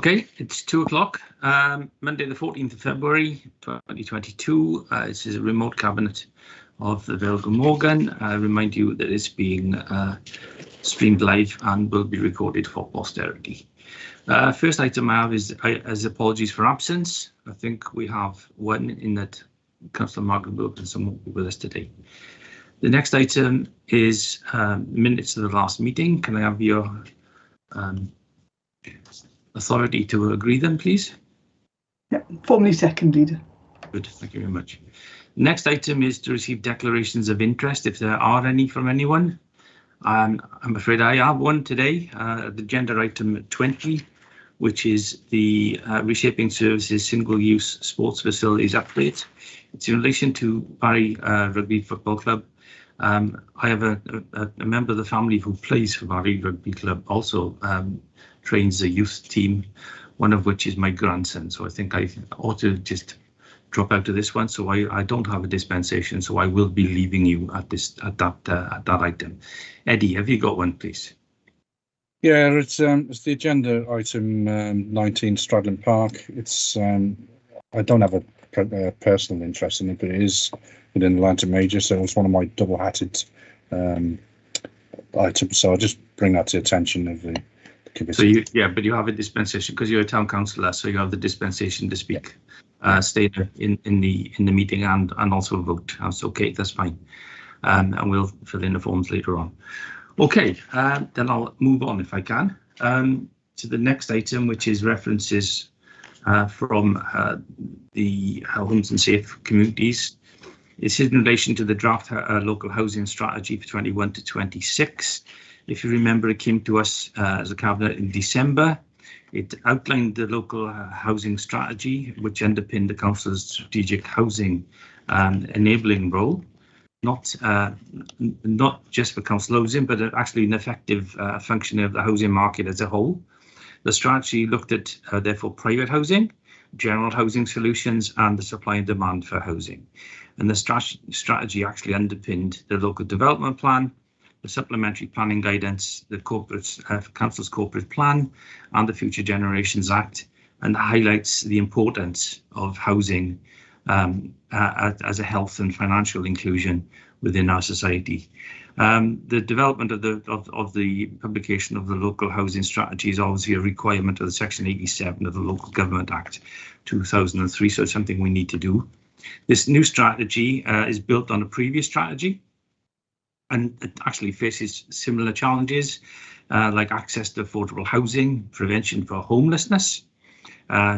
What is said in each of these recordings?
Okay, it's 2 o'clock, Monday the 14th of February 2022. This is a remote cabinet of the Virgo Morgan. I remind you that it's being streamed live and will be recorded for posterity. First item I have is apologies for absence. I think we have one in that Councillor Margaret Wilkinson won't be with us today. The next item is minutes of the last meeting. Can I have your authority to agree them, please? Yeah, formally second, Leader. Good, thank you very much. Next item is to receive declarations of interest, if there are any from anyone. I'm afraid I have one today, the agenda item 20, which is the Reshaping Services Single-Use Sports Facilities Upgrade. It's in relation to Barry Rugby Football Club. I have a member of the family who plays for Barry Rugby Club, also trains a youth team, one of which is my grandson. So I think I ought to just drop out of this one. So I don't have a dispensation, so I will be leaving you at that item. Eddie, have you got one, please? Yeah, it's the agenda item 19, Stradland Park. It's I don't have a personal interest in it, but it is within Atlanta Major, so it's one of my double-hatted items. So I'll just bring that to the attention of the committee. So but you have a dispensation because you're a town councillor, so you have the dispensation to speak, stay in the meeting and also vote. That's okay, that's fine, and we'll fill in the forms later on. Okay, then I'll move on if I can to the next item, which is references from the Homes and Safe Communities. This is in relation to the draft local housing strategy for 21 to 26. If you remember, it came to us as a cabinet in December. It outlined the local housing strategy, which underpinned the council's strategic housing enabling role, not just for council housing, but actually an effective functioning of the housing market as a whole. The strategy looked at, therefore, private housing, general housing solutions, and the supply and demand for housing. And the strategy actually underpinned the local development plan, the supplementary planning guidance, the council's corporate plan, and the Future Generations Act, and highlights the importance of housing as a health and financial inclusion within our society. The development of the publication of the local housing strategy is obviously a requirement of the Section 87 of the Local Government Act 2003, so it's something we need to do. This new strategy is built on a previous strategy, and it actually faces similar challenges like access to affordable housing, prevention for homelessness.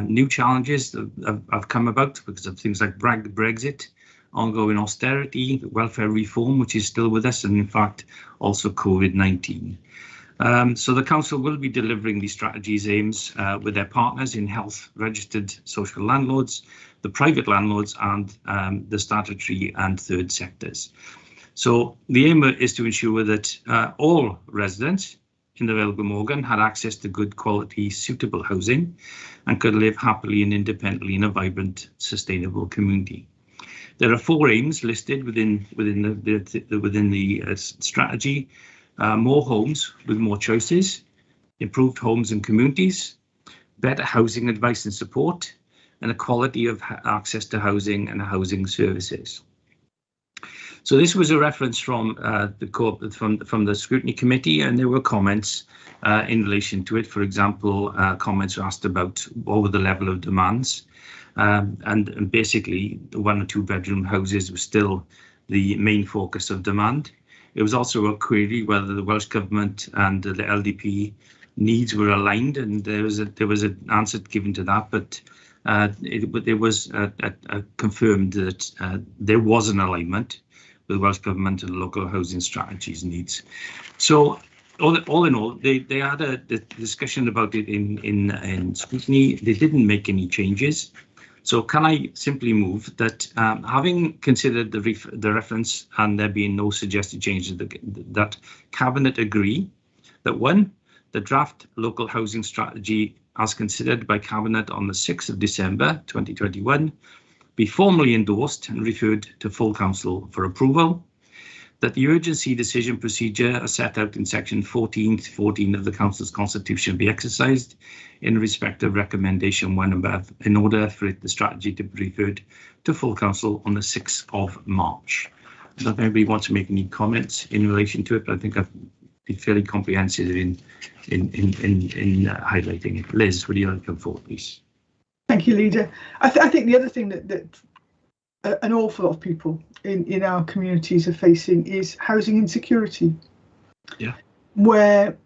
New challenges have come about because of things like Brexit, ongoing austerity, welfare reform, which is still with us, and in fact also COVID-19. So the council will be delivering these strategies' aims with their partners in health, registered social landlords, the private landlords, and the statutory and third sectors. So the aim is to ensure that all residents in the Virgo Morgan had access to good quality, suitable housing and could live happily and independently in a vibrant, sustainable community. There are 4 aims listed within the strategy: more homes with more choices, improved homes and communities, better housing advice and support, and a quality of access to housing and housing services. So this was a reference from the scrutiny committee, and there were comments in relation to it. For example, comments were asked about what were the level of demands, and basically the 1 or 2 bedroom houses were still the main focus of demand. It was also a query whether the Welsh Government and the LDP needs were aligned, and there was an answer given to that, but it was confirmed that there was an alignment with Welsh Government and local housing strategies needs. So all in all, they had a discussion about it in scrutiny. They didn't make any changes. So can I simply move that, having considered the reference and there being no suggested changes, that Cabinet agree that 1, the draft local housing strategy as considered by Cabinet on the 6th of December 2021 be formally endorsed and referred to full council for approval. that the urgency decision procedure as set out in section 14 of the Council's Constitution be exercised in respect of recommendation 1 above in order for the strategy to be referred to full Council on the 6th of March. I don't know if anybody wants to make any comments in relation to it, but I think I've been fairly comprehensive in highlighting it. Liz, would you like to come forward, please? Thank you, Leader. I think the other thing that an awful lot of people in our communities are facing is housing insecurity. Yeah. Where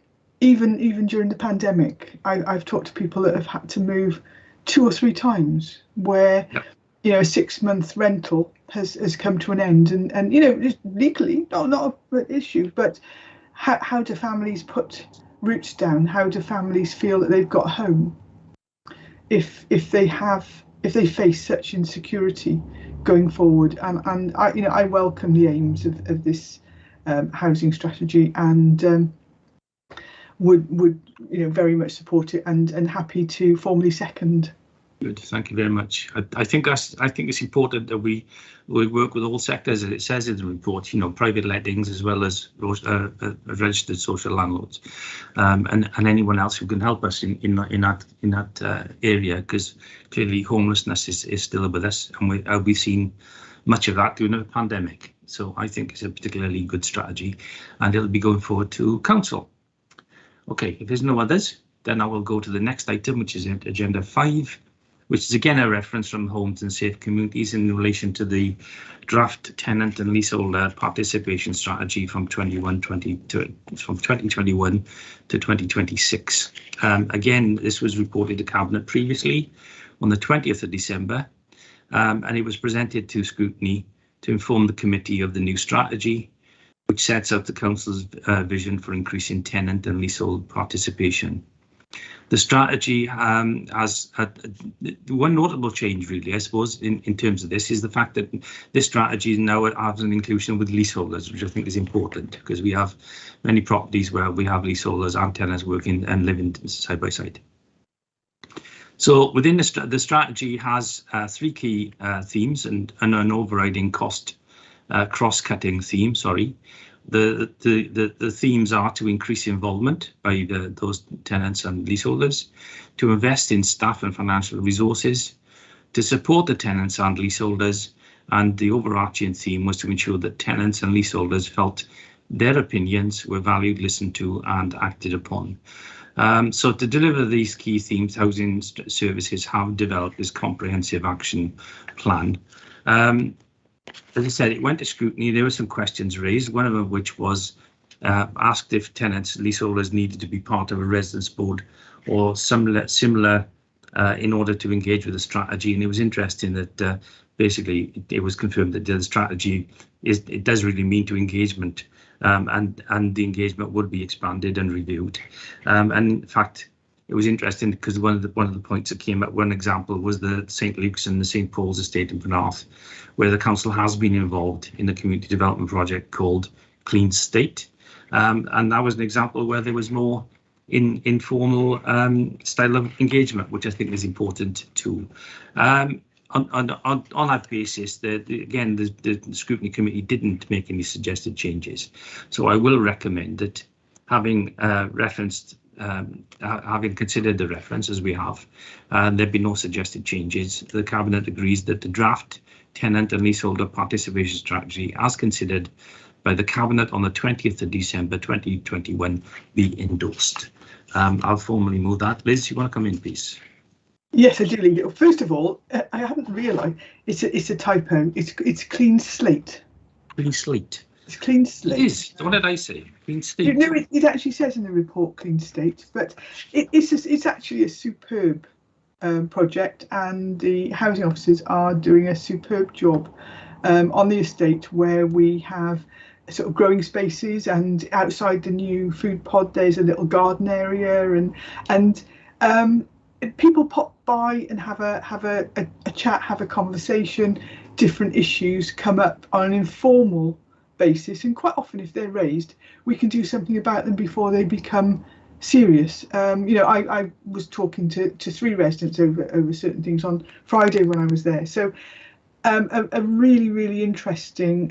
even during the pandemic, I've talked to people that have had to move 2 or 3 times, where a 6-month rental has come to an end, and legally not an issue, but how do families put roots down? How do families feel that they've got a home if they face such insecurity going forward? And I welcome the aims of this housing strategy, and would very much support it, and happy to formally second. Good, thank you very much. I think it's important that we work with all sectors, as it says in the report. Private lettings as well as registered social landlords, and anyone else who can help us in that area, because clearly homelessness is still with us, and we've seen much of that during the pandemic. So I think it's a particularly good strategy, and it'll be going forward to Council. Okay, if there's no others, then I will go to the next item, which is Agenda 5. Which is again a reference from Homes and Safe Communities in relation to the draft tenant and leaseholder participation strategy from 2021 to 2026. Again, this was reported to Cabinet previously on the 20th of December, and it was presented to scrutiny to inform the committee of the new strategy, which sets out the Council's vision for increasing tenant and leasehold participation. The strategy has one notable change, really, I suppose, in terms of this, is the fact that this strategy now has an inclusion with leaseholders, which I think is important, because we have many properties where we have leaseholders and tenants working and living side by side. So within the strategy has 3 key themes and an overriding cross-cutting theme. The themes are to increase involvement by those tenants and leaseholders, to invest in staff and financial resources, to support the tenants and leaseholders, and the overarching theme was to ensure that tenants and leaseholders felt their opinions were valued, listened to, and acted upon. So to deliver these key themes, Housing Services have developed this comprehensive action plan. As I said, it went to scrutiny. There were some questions raised, one of them which was asked if tenants, leaseholders needed to be part of a residence board or similar in order to engage with the strategy. And it was interesting that basically it was confirmed that the strategy it does really mean to engagement, and the engagement would be expanded and reviewed. And in fact, it was interesting because one of the points that came up, one example was the St Luke's and the St Paul's estate in Penarth, where the council has been involved in the community development project called Clean State, and that was an example where there was more informal style of engagement, which I think is important too. On that basis, the scrutiny committee didn't make any suggested changes, so I will recommend that, having having considered the reference as we have, there'd be no suggested changes. The Cabinet agrees that the draft tenant and leaseholder participation strategy, as considered by the Cabinet on the 20th of December 2021, be endorsed. I'll formally move that. Liz, you want to come in, please? Yes, I do. First of all, I hadn't realised it's a typo. It's clean slate. Clean slate. It's clean slate. It is. What did I say? Clean slate. No, it actually says in the report clean state, but it's actually a superb project, and the housing officers are doing a superb job on the estate, where we have sort of growing spaces, and outside the new food pod there's a little garden area, and people pop by and have a chat, have a conversation. Different issues come up on an informal basis, and quite often, if they're raised, we can do something about them before they become serious. I was talking to 3 residents over certain things on Friday when I was there. So a really interesting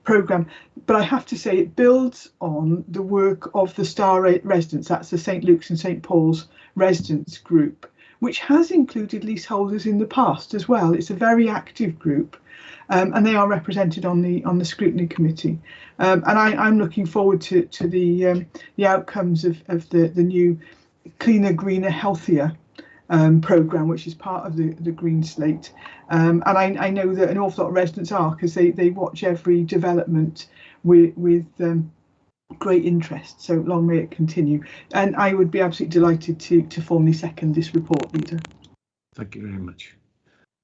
programme. But I have to say it builds on the work of the Star residents, that's the St Luke's and St Paul's residents group, which has included leaseholders in the past as well. It's a very active group, and they are represented on the scrutiny committee. And I'm looking forward to the outcomes of the new Cleaner, Greener, Healthier programme, which is part of the Green Slate. And I know that an awful lot of residents are, because they watch every development with great interest. So long may it continue. And I would be absolutely delighted to formally second this report, Leader. Thank you very much.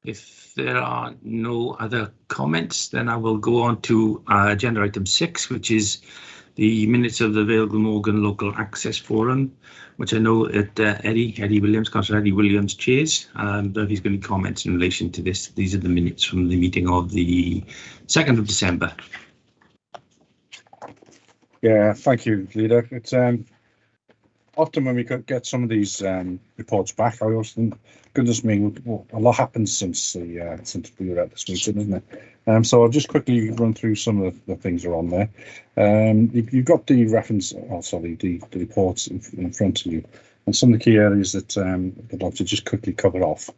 If there are no other comments, then I will go on to agenda item 6, which is the minutes of the Vale Glamorgan Local Access Forum, which I know that Eddie Williams, Councillor Eddie Williams, chairs. But he's going to comment in relation to this. These are the minutes from the meeting of the 2nd of December. Yeah, thank you, Leader. It's often when we get some of these reports back, I always think, goodness me, a lot happened since we were at this meeting, isn't it? So I'll just quickly run through some of the things that are on there. You've got the reference, the reports in front of you, and some of the key areas that I'd like to just quickly cover off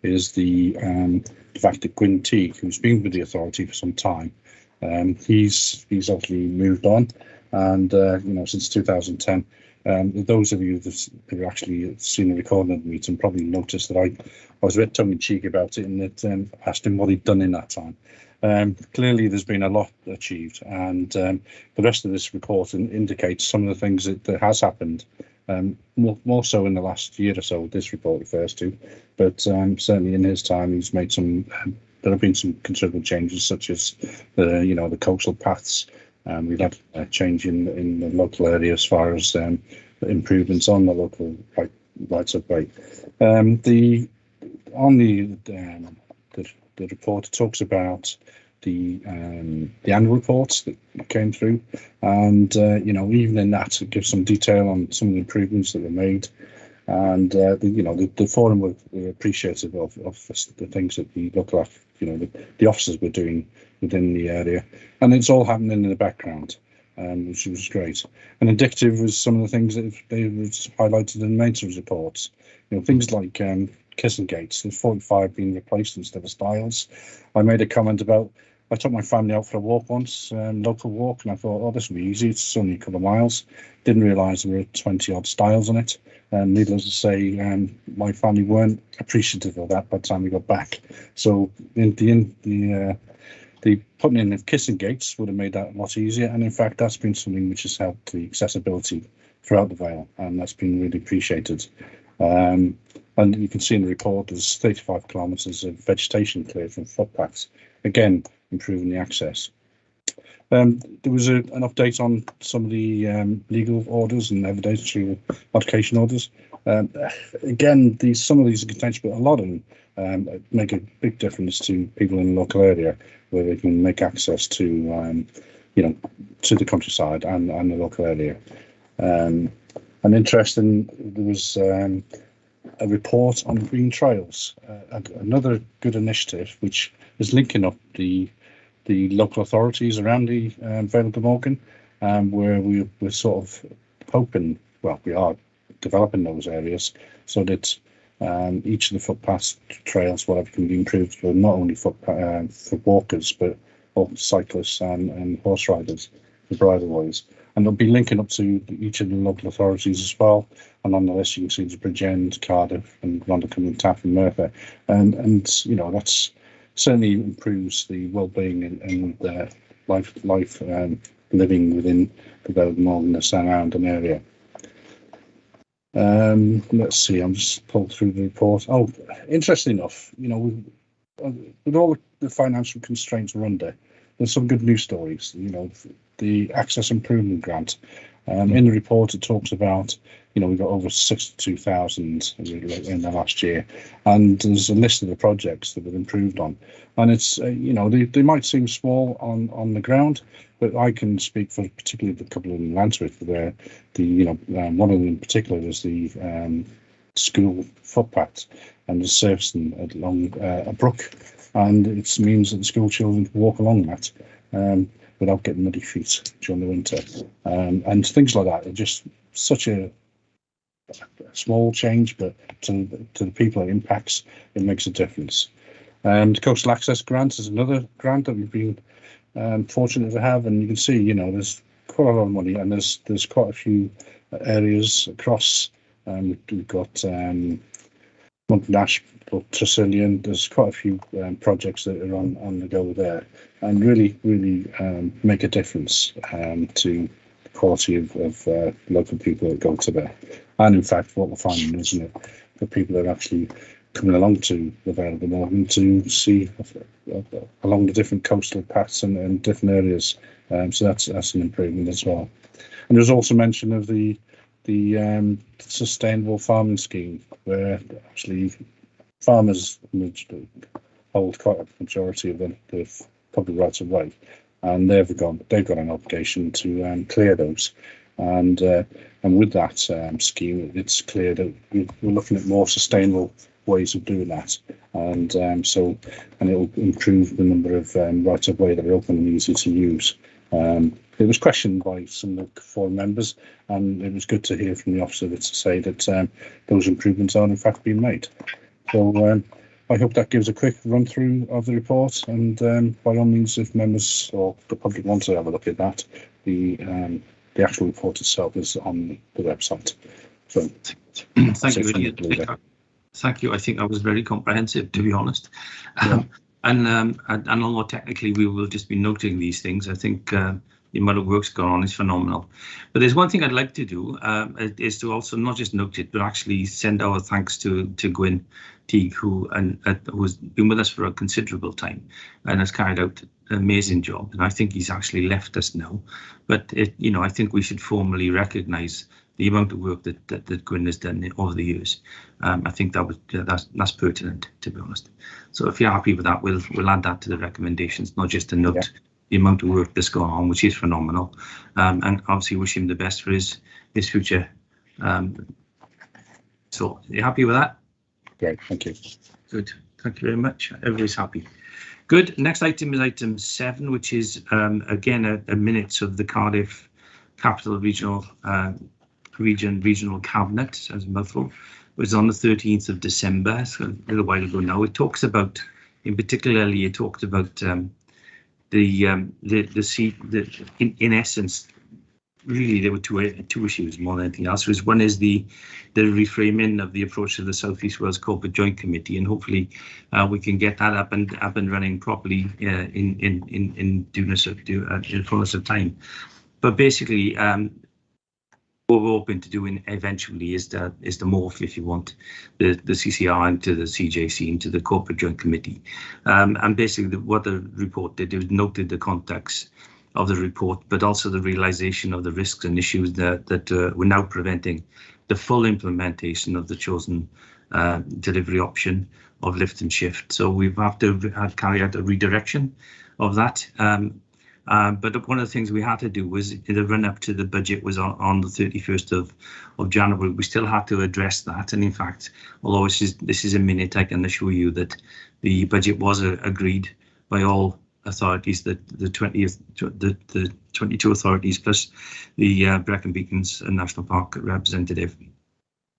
is the fact that Gwyn Teague, who's been with the authority for some time, he's obviously moved on, and since 2010. Those of you that have actually seen the recording of the meeting probably noticed that I was a bit tongue-in-cheek about it, and that asked him what he'd done in that time. Clearly there's been a lot achieved, and the rest of this report indicates some of the things that has happened, more so in the last year or so, this report refers to, but certainly in his time he's made some, there have been some considerable changes, such as the coastal paths. We've had a change in the local area as far as improvements on the local rights of way. The report talks about the annual reports that came through, and even in that it gives some detail on some of the improvements that were made. And the forum were appreciative of the things that the local, the officers were doing within the area, and it's all happening in the background, which was great. And indicative was some of the things that they highlighted in the maintenance reports. Things like kissing gates, there's 45 being replaced instead of stiles. I made a comment about, I took my family out for a walk once, local walk, and I thought, oh, this will be easy, it's only a couple of miles. Didn't realise there were 20 odd stiles on it. And needless to say, my family weren't appreciative of that by the time we got back. So in the putting in of kissing gates would have made that a lot easier. And in fact, that's been something which has helped the accessibility throughout the Vale, and that's been really appreciated. And you can see in the report there's 35 kilometres of vegetation cleared from footpaths, again improving the access. There was an update on some of the legal orders and evidentiary modification orders. Again, some of these are contentious, but a lot of them make a big difference to people in the local area, where they can make access to, to the countryside and the local area. And interesting, there was a report on green trails, another good initiative, which is linking up the local authorities around the Vale of Glamorgan, where we're sort of hoping, well, we are developing those areas so that each of the footpaths, trails, whatever, can be improved for not only for walkers, but also cyclists and horse riders, the bridleways. And they'll be linking up to each of the local authorities as well. And on the list, you can see the Bridgend, Cardiff, and Rondacombe and Taff and Merthyr. And that's certainly improves the well-being and life living within the Vale of Glamorgan and surrounding area. Let's see, I'm just pulled through the report. Oh, interesting enough, with all the financial constraints we're under, there's some good news stories. The Access Improvement Grant. In the report, it talks about, we got over 62,000 in the last year, and there's a list of the projects that were improved on. And it's, they might seem small on the ground, but I can speak for particularly the couple in Lansworth, where one of them in particular is the school footpath and the surfacing along a brook, and it means that the school children can walk along that. without getting muddy feet during the winter, and things like that are just such a small change, but to the people it impacts, it makes a difference. And Coastal Access Grant is another grant that we've been fortunate to have, and you can see, you know, there's quite a lot of money, and there's quite a few areas across. We've got Montnash, Tresillian. There's quite a few projects that are on the go there, and really make a difference to the quality of local people that go to there. And in fact, what we're finding is that the people that are actually coming along to the Vale at the moment to see along the different coastal paths and different areas. So that's an improvement as well. And there's also mention of the sustainable farming scheme, where actually farmers hold quite a majority of the public rights of way, and they've got an obligation to clear those. And with that scheme, it's clear that we're looking at more sustainable ways of doing that, and it will improve the number of rights of way that are open and easy to use. It was questioned by some of the forum members, and it was good to hear from the officer to say that those improvements are in fact being made. So I hope that gives a quick run through of the report, and by all means, if members or the public want to have a look at that, the actual report itself is on the website. So thank you. Thank you. I think that was very comprehensive, to be honest. Yeah. And although technically we will just be noting these things, I think the amount of work's gone on is phenomenal. But there's one thing I'd like to do is to also not just note it, but actually send our thanks to Gwyn Teague, who's been with us for a considerable time and has carried out an amazing job. And I think he's actually left us now. But I think we should formally recognise the amount of work that Gwyn has done over the years. I think that's pertinent, to be honest. So if you're happy with that, we'll add that to the recommendations, not just to note the amount of work that's gone on, which is phenomenal, and obviously wish him the best for his future. So you happy with that? Great, thank you. Good, thank you very much. Everybody's happy. Good. Next item is item 7, which is again a minutes of the Cardiff Capital Regional Cabinet, sounds a mouthful. It was on the 13th of December, so a little while ago now. It talks about, in essence, really there were two issues more than anything else. One is the reframing of the approach to the South East Wales Corporate Joint Committee, and hopefully we can get that up and running properly in fullness of time. But basically, what we're hoping to do eventually is to morph, if you want, the CCR into the CJC, into the Corporate Joint Committee. And basically what the report did, it noted the context of the report, but also the realisation of the risks and issues that were now preventing the full implementation of the chosen delivery option of lift and shift. So we've had to carry out a redirection of that. But one of the things we had to do was, in the run up to the budget was on the 31st of January. We still had to address that, and in fact, although this is a minute, I can assure you that the budget was agreed by all authorities, that the 22 authorities plus the Brecon Beacons National Park representative,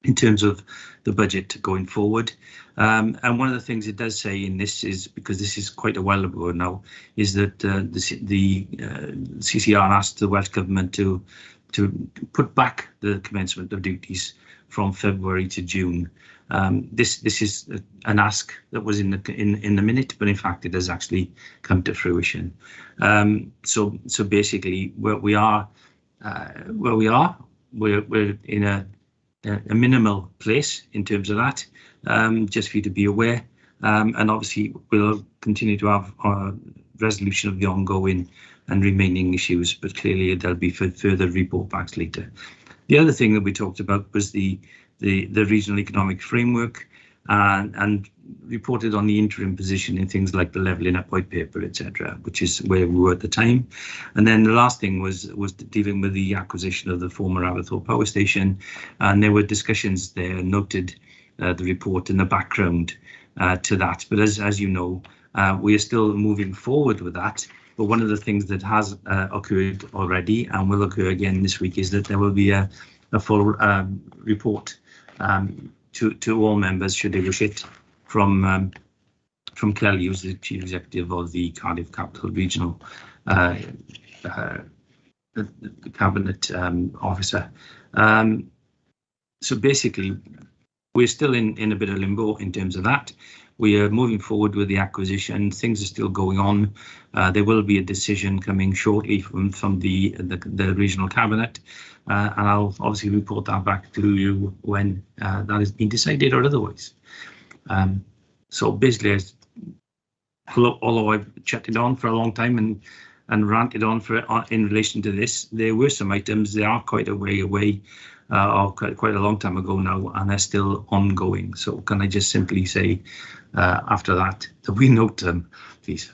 in terms of the budget going forward. And one of the things it does say in this is, because this is quite a while ago now, is that the CCR asked the Welsh Government to put back the commencement of duties from February to June. This is an ask that was in the minute, but in fact it has actually come to fruition. So basically, we're in a minimal place in terms of that, just for you to be aware, and obviously we'll continue to have resolution of the ongoing and remaining issues, but clearly there'll be further report backs later. The other thing that we talked about was the regional economic framework, and reported on the interim position in things like the levelling up white paper, etc., which is where we were at the time. And then the last thing was dealing with the acquisition of the former Aberthorpe power station, and there were discussions there, noted the report in the background to that. But as you know, we are still moving forward with that, But one of the things that has occurred already and will occur again this week is that there will be a full report to all members, should they wish it, from Kelly, who's the Chief Executive of the Cardiff Capital Regional the Cabinet Officer. So basically, we're still in a bit of limbo in terms of that. We are moving forward with the acquisition. Things are still going on. There will be a decision coming shortly from the regional cabinet, and I'll obviously report that back to you when that has been decided or otherwise. So basically, although I've chatted on for a long time and ranted on in relation to this, there were some items. They are quite a way away, or quite a long time ago now, and they're still ongoing. So can I just simply say after that we note them, please?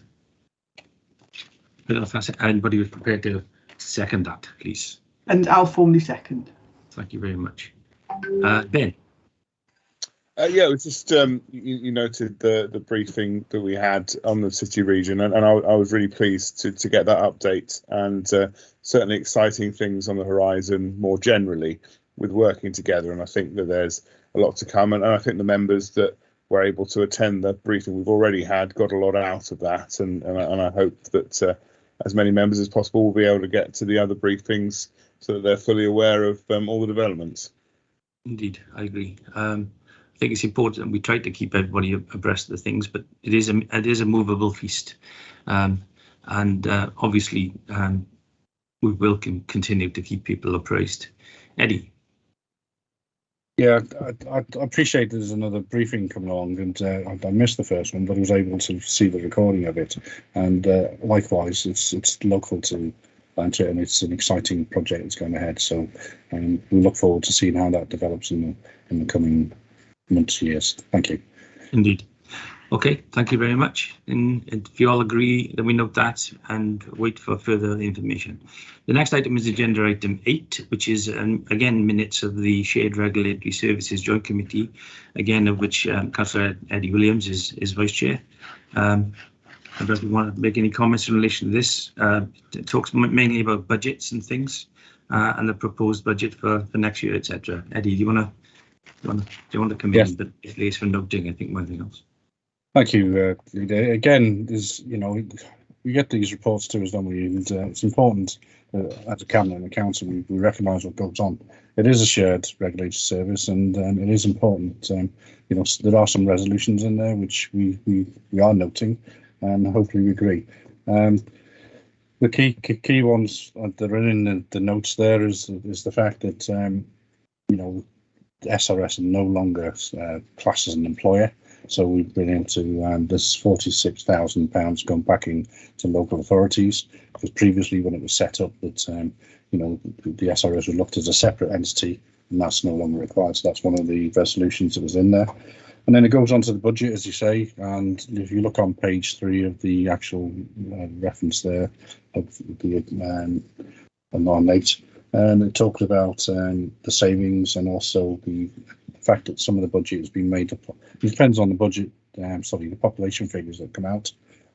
I don't know if anybody was prepared to second that, please. And I'll formally second. Thank you very much. Ben. Yeah, it was just you noted the briefing that we had on the city region, and I was really pleased to get that update, and certainly exciting things on the horizon more generally with working together. And I think that there's a lot to come, and I think the members that were able to attend the briefing we've already had got a lot out of that, and I hope that as many members as possible will be able to get to the other briefings so that they're fully aware of all the developments. Indeed, I agree. I think it's important that we try to keep everybody abreast of the things, but it is a movable feast, and obviously we will continue to keep people appraised. Eddie. Yeah, I appreciate there's another briefing coming along, and I missed the first one, but I was able to see the recording of it, and likewise, it's local to Blanchard, and it's an exciting project that's going ahead. So we look forward to seeing how that develops in the coming months, years. Thank you. Indeed. Okay, thank you very much. And if you all agree, then we note that and wait for further information. The next item is agenda item 8, which is again minutes of the Shared Regulatory Services Joint Committee, again of which Councillor Eddie Williams is Vice Chair. I don't want to make any comments in relation to this. It talks mainly about budgets and things, and the proposed budget for next year, etc. Eddie, do you want to come Yes. in, but at least for noting, I think, one thing else. Thank you. Again, there's, we get these reports to us, don't we? And it's important as a cabinet and a council we recognise what goes on. It is a shared regulated service, and it is important. There are some resolutions in there which we are noting, and hopefully we agree. The key ones that are in the notes there is the fact that the SRS are no longer classed as an employer. So we've been able to, there's £46,000 gone back into local authorities, because previously when it was set up that, the SRS was looked as a separate entity, and that's no longer required. So that's one of the resolutions that was in there. And then it goes on to the budget, as you say, and if you look on page 3 of the actual reference there of the non-8, and it talks about the savings and also the fact that some of the budget has been made up. It depends on the budget, the population figures that come out,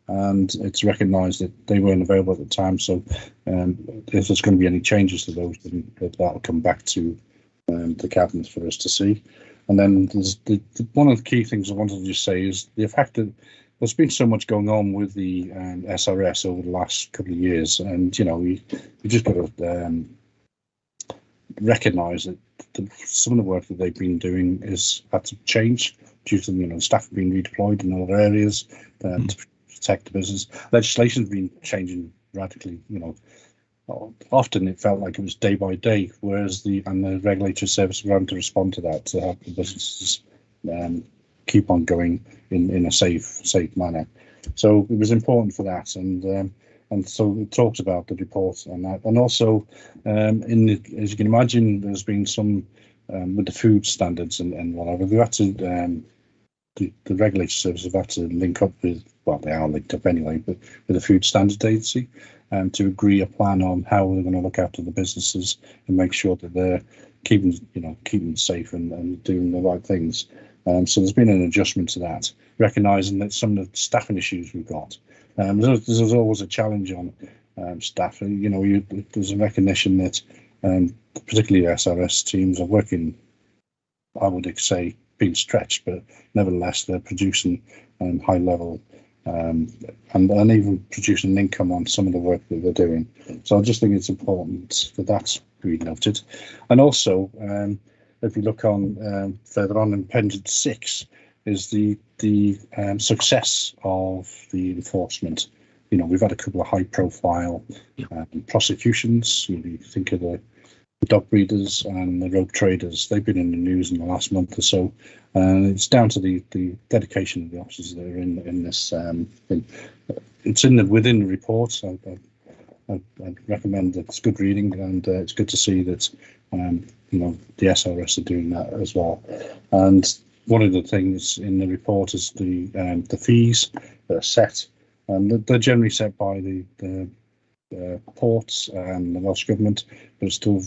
and it's recognised that they weren't available at the time. So if there's going to be any changes to those, then that'll come back to the cabinet for us to see. And then there's one of the key things I wanted to just say is the fact that there's been so much going on with the SRS over the last couple of years, and we just got to recognise that some of the work that they've been doing is had to change due to staff being redeployed in other areas to protect the business. Legislation's been changing radically. Often it felt like it was day by day, whereas the regulatory service were having to respond to that to help the businesses keep on going in a safe manner. So it was important for that, and so it talks about the report and that, and also as you can imagine, there's been some with the food standards and whatever. We've had to the regulatory services have had to link up with, well, they are linked up anyway, but with the Food Standards Agency to agree a plan on how we're going to look after the businesses and make sure that they're keeping safe and doing the right things. So there's been an adjustment to that, recognising that some of the staffing issues we've got. There's always a challenge on staff. There's a recognition that particularly SRS teams are working, I would say, being stretched, but nevertheless they're producing high level and even producing an income on some of the work that they're doing. So I just think it's important that that's be noted. And also, if you look on further on in Appendix 6, is the success of the enforcement. We've had a couple of high-profile prosecutions. You think of the dog breeders and the rope traders. They've been in the news in the last month or so. It's down to the dedication of the officers that are in this thing. It's within the report. I'd recommend that it's good reading, and it's good to see that the SRS are doing that as well. And one of the things in the report is the fees that are set, and they're generally set by the ports and the Welsh Government, but it's still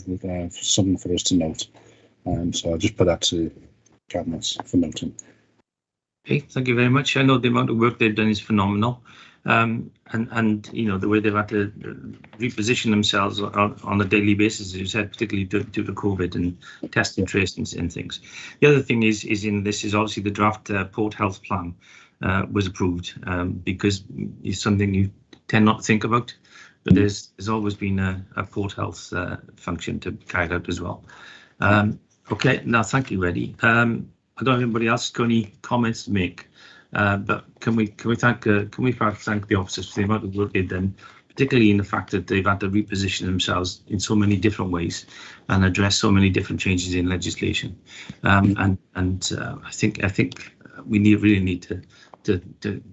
something for us to note. So I'll just put that to Cabinet for noting. Okay, thank you very much. I know the amount of work they've done is phenomenal. And the way they've had to reposition themselves on a daily basis, as you said, particularly due to COVID and test and trace and things. The other thing is obviously the draft port health plan was approved because it's something you tend not to think about, but there's always been a port health function to carry out as well. Okay, now thank you, Eddie. I don't know if anybody else has got any comments to make. But can we thank the officers for the amount of work they've done, particularly in the fact that they've had to reposition themselves in so many different ways and address so many different changes in legislation. I think we really need to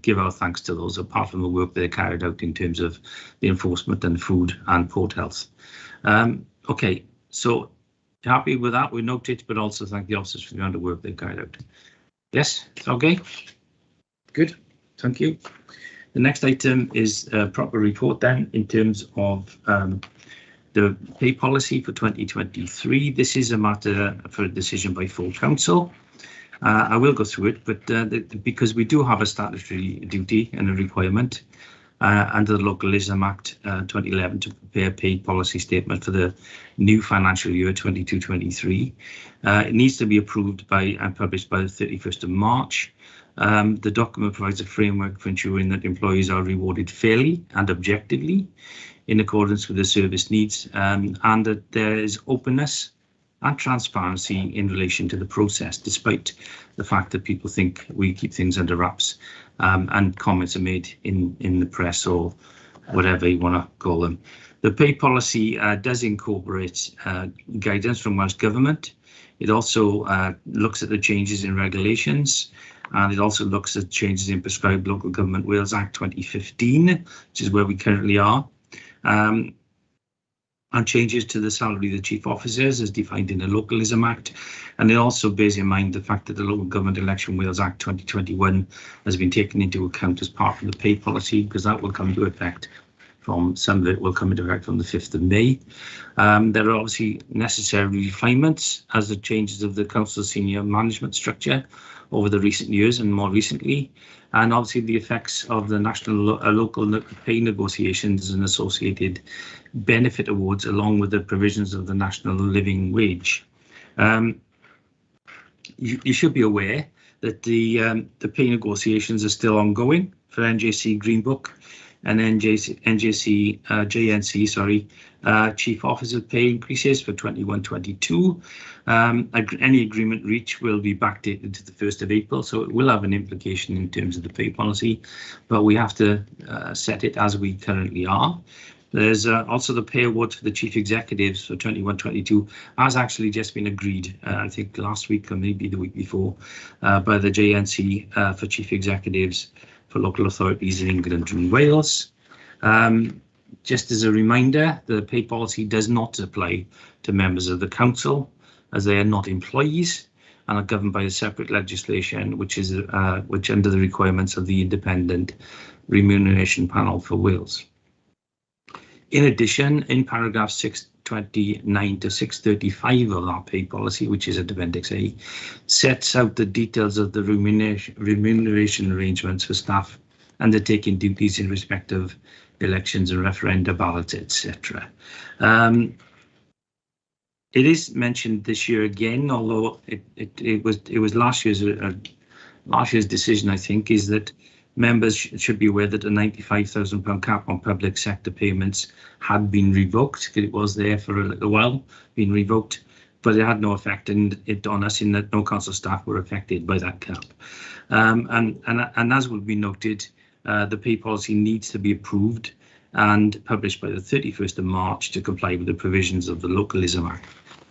give our thanks to those, apart from the work they carried out in terms of the enforcement and food and port health. Okay, so happy with that. We note it, but also thank the officers for the amount of work they carried out. Yes, okay. Good, thank you. The next item is a proper report then in terms of the pay policy for 2023. This is a matter for a decision by full council. I will go through it, but because we do have a statutory duty and a requirement under the Localism Act 2011 to prepare a pay policy statement for the new financial year 22-23. It needs to be approved by and published by the 31st of March. The document provides a framework for ensuring that employees are rewarded fairly and objectively in accordance with the service needs, and that there is openness and transparency in relation to the process, despite the fact that people think we keep things under wraps, and comments are made in the press or whatever you want to call them. The pay policy does incorporate guidance from Welsh Government. It also looks at the changes in regulations, and it also looks at changes in prescribed Local Government Wales Act 2015, which is where we currently are, and changes to the salary of the chief officers as defined in the Localism Act. And it also bears in mind the fact that the Local Government Election Wales Act 2021 has been taken into account as part of the pay policy, because that will come into effect some of it will come into effect from the 5th of May. There are obviously necessary refinements as the changes of the council's senior management structure over the recent years and more recently, and obviously the effects of the national local pay negotiations and associated benefit awards, along with the provisions of the national living wage. You should be aware that the pay negotiations are still ongoing for NJC Green Book and JNC, chief officer pay increases for 21-22. Any agreement reached will be backdated to the 1st of April, so it will have an implication in terms of the pay policy, but we have to set it as we currently are. There's also the pay award for the chief executives for 21-22 has actually just been agreed, I think last week or maybe the week before, by the JNC for chief executives for local authorities in England and Wales. Just as a reminder, the pay policy does not apply to members of the council, as they are not employees and are governed by a separate legislation, which under the requirements of the Independent Remuneration Panel for Wales. In addition, in paragraph 6 629 to 635 of our pay policy, which is at Appendix A, sets out the details of the remuneration arrangements for staff undertaking duties in respect of elections and referenda ballots, etc. It is mentioned this year again, although it was last year's decision, I think, is that members should be aware that a £95,000 cap on public sector payments had been revoked. It was there for a little while, been revoked, but it had no effect on us in that no council staff were affected by that cap. And as will be noted, the pay policy needs to be approved and published by the 31st of March to comply with the provisions of the Localism Act.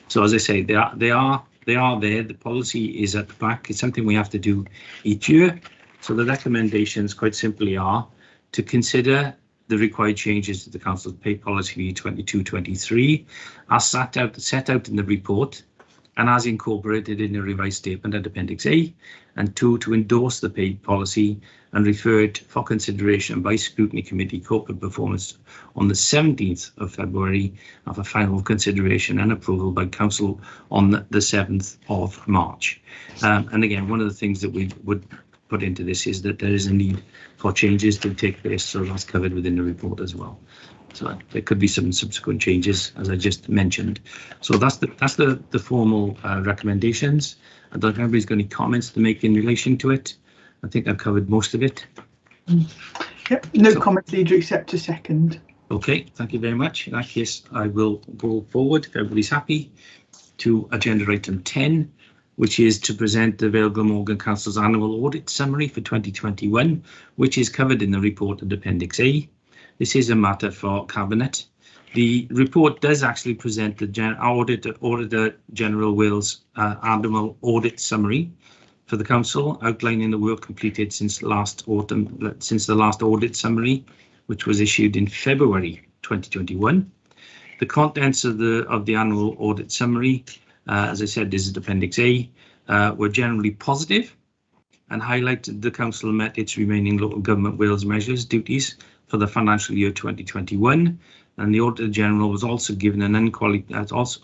So as I say, they are there. The policy is at the back. It's something we have to do each year. So the recommendations quite simply are to consider the required changes to the council's pay policy 22-23 as set out in the report and as incorporated in a revised statement at Appendix A, and 2, to endorse the pay policy and refer it for consideration by Scrutiny Committee Corporate Performance on the 17th of February and for final consideration and approval by Council on the 7th of March. And again, one of the things that we would put into this is that there is a need for changes to take place, so that's covered within the report as well. So there could be some subsequent changes, as I just mentioned. So that's the formal recommendations. I don't know if anybody's got any comments to make in relation to it. I think I've covered most of it. Yep, no comments, Leader, except to second. Okay, thank you very much. In that case, I will go forward, if everybody's happy, to agenda item 10, which is to present the Vale Glamorgan Council's annual audit summary for 2021, which is covered in the report at Appendix A. This is a matter for Cabinet. The report does actually present the Auditor General Wales annual audit summary for the council, outlining the work completed since the last audit summary, which was issued in February 2021. The contents of the annual audit summary, as I said, is at Appendix A, were generally positive and highlighted the council met its remaining local government Wales measures duties for the financial year 2021, and the Auditor General was also given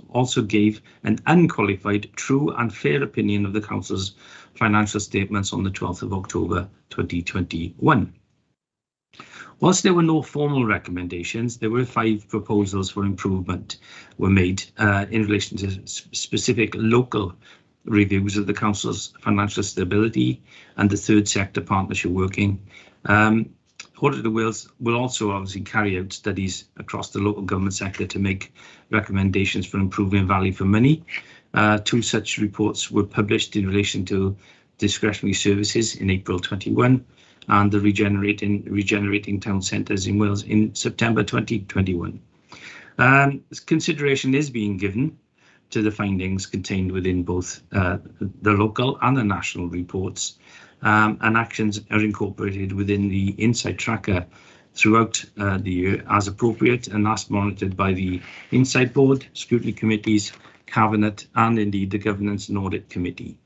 also gave an unqualified, true and fair opinion of the council's financial statements on the 12th of October 2021. Whilst there were no formal recommendations, there were 5 proposals for improvement were made in relation to specific local reviews of the council's financial stability and the third sector partnership working. Auditor Wales will also obviously carry out studies across the local government sector to make recommendations for improving value for money. 2 such reports were published in relation to discretionary services in April 21 and the regenerating town centres in Wales in September 2021. Consideration is being given to the findings contained within both the local and the national reports, and actions are incorporated within the Insight Tracker throughout the year as appropriate, and that's monitored by the Insight Board, Scrutiny Committees, Cabinet, and indeed the Governance and Audit Committee.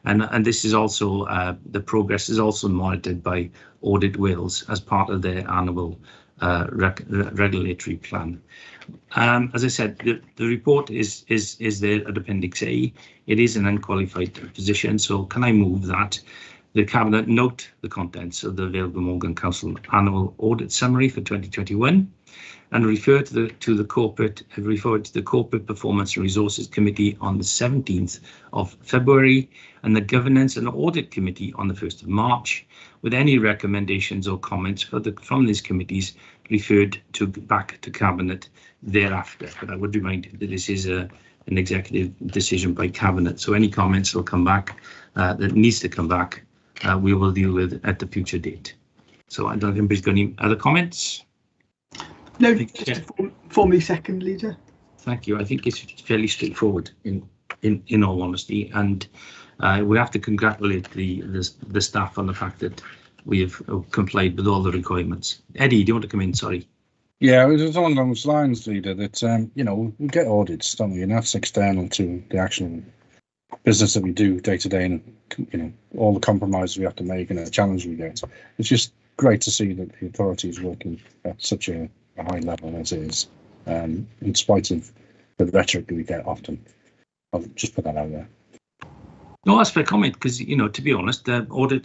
And this is also, the progress is also monitored by Audit Wales as part of their annual regulatory plan. As I said, the report is there at Appendix A. It is an unqualified position, so can I move that the Cabinet note the contents of the Vale Glamorgan Council annual audit summary for 2021 and refer to the Corporate Performance and Resources Committee on the 17th of February and the Governance and Audit Committee on the 1st of March, with any recommendations or comments from these committees referred back to Cabinet thereafter. But I would remind you that this is an executive decision by Cabinet, so any comments will come back that needs to come back. We will deal with at the future date. So I don't know if anybody's got any other comments. No, just to formally second, Leader. Thank you. I think it's fairly straightforward in all honesty, and we have to congratulate the staff on the fact that we have complied with all the requirements. Eddie, do you want to come in? Sorry. Yeah, it was along those lines, Leader, that we get audits, don't we? And that's external to the actual business that we do day to day, and all the compromises we have to make and the challenge we get. It's just great to see that the authority is working at such a high level as it is, in spite of the rhetoric that we get often. I'll just put that out there. No, that's a fair comment, because, you know, to be honest, the Audit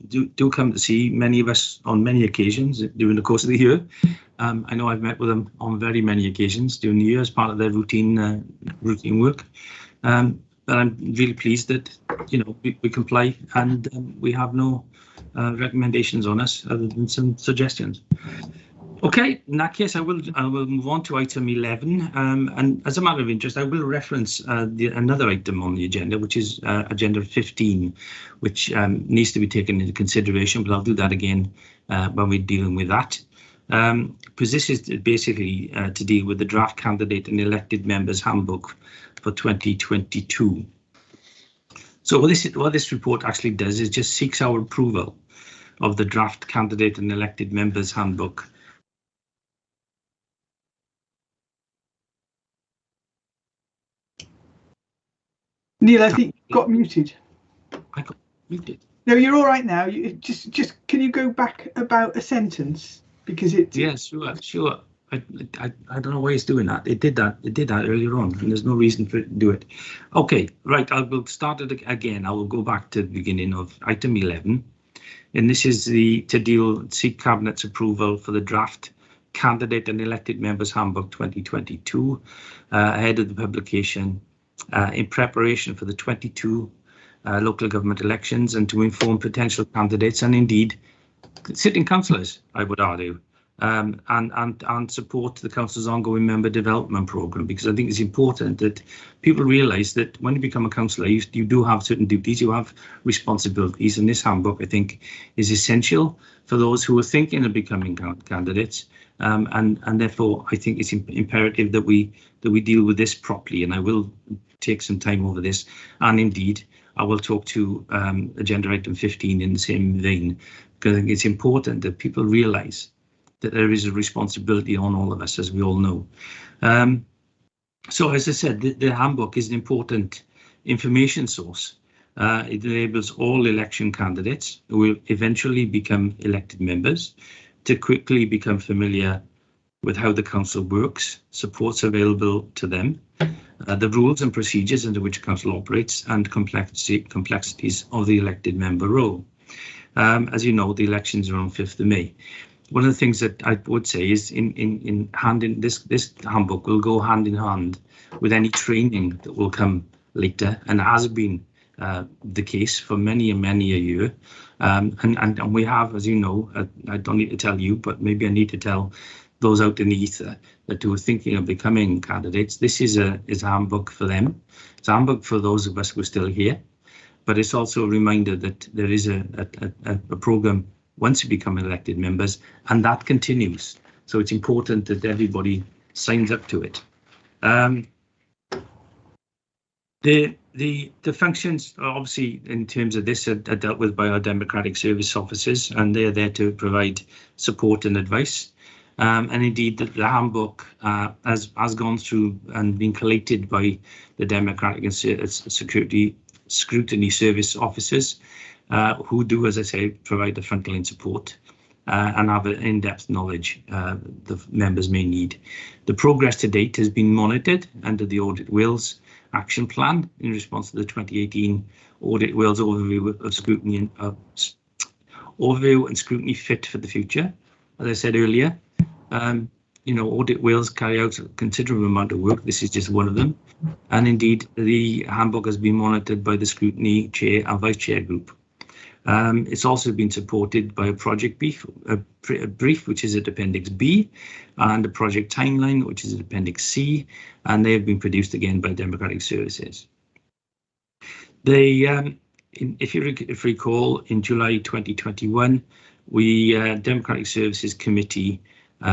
do come to see many of us on many occasions during the course of the year. I know I've met with them on very many occasions during the year as part of their routine work. But I'm really pleased that, you know, we comply, and we have no recommendations on us other than some suggestions. Okay, in that case, I will move on to item 11, and as a matter of interest, I will reference another item on the agenda, which is agenda 15, which needs to be taken into consideration, but I'll do that again when we're dealing with that. Because this is basically to deal with the draft candidate and elected members handbook for 2022. So what this report actually does is just seeks our approval of the draft candidate and elected members handbook. Neil, I think you got muted. I got muted. No, you're all right now. You just can you go back about a sentence, because it. Yeah, sure. I don't know why it's doing that. It did that earlier on, and there's no reason for it to do it. Okay, right. I will start it again. I will go back to the beginning of item 11, and this is seek Cabinet's approval for the draft candidate and elected members handbook 2022 ahead of the publication. In preparation for the 22 local government elections, and to inform potential candidates and indeed sitting councillors, I would argue, and support the council's ongoing member development programme, because I think it's important that people realise that when you become a councillor, you do have certain duties, you have responsibilities, and this handbook, I think, is essential for those who are thinking of becoming candidates, and therefore I think it's imperative that we deal with this properly, and I will take some time over this, and indeed I will talk to agenda item 15 in the same vein, because I think it's important that people realise that there is a responsibility on all of us, as we all know. So as I said, the handbook is an important information source. It enables all election candidates who will eventually become elected members to quickly become familiar with how the council works, supports available to them, the rules and procedures under which council operates, and complexities of the elected member role. As you know, the elections are on 5th of May. One of the things that I would say is this handbook will go hand in hand with any training that will come later, and has been the case for many a year. And we have, as you know, I don't need to tell you, but maybe I need to tell those out in the ether that who are thinking of becoming candidates, this is a handbook for them. It's a handbook for those of us who are still here, but it's also a reminder that there is a programme once you become elected members, and that continues. So it's important that everybody signs up to it. The functions, obviously, in terms of this, are dealt with by our democratic service officers, and they're there to provide support and advice. And indeed, the handbook has gone through and been collated by the democratic and security scrutiny service officers, who do, as I say, provide the frontline support and have an in-depth knowledge the members may need. The progress to date has been monitored under the Audit Wales Action Plan in response to the 2018 Audit Wales Overview of Scrutiny Overview and Scrutiny Fit for the Future. As I said earlier, you know, Audit Wales carry out a considerable amount of work. This is just one of them. And indeed, the handbook has been monitored by the Scrutiny Chair and Vice Chair group. It's also been supported by a project brief, which is at Appendix B, and a project timeline, which is at Appendix C, and they have been produced again by Democratic Services. If you recall, in July 2021, we Democratic Services Committee,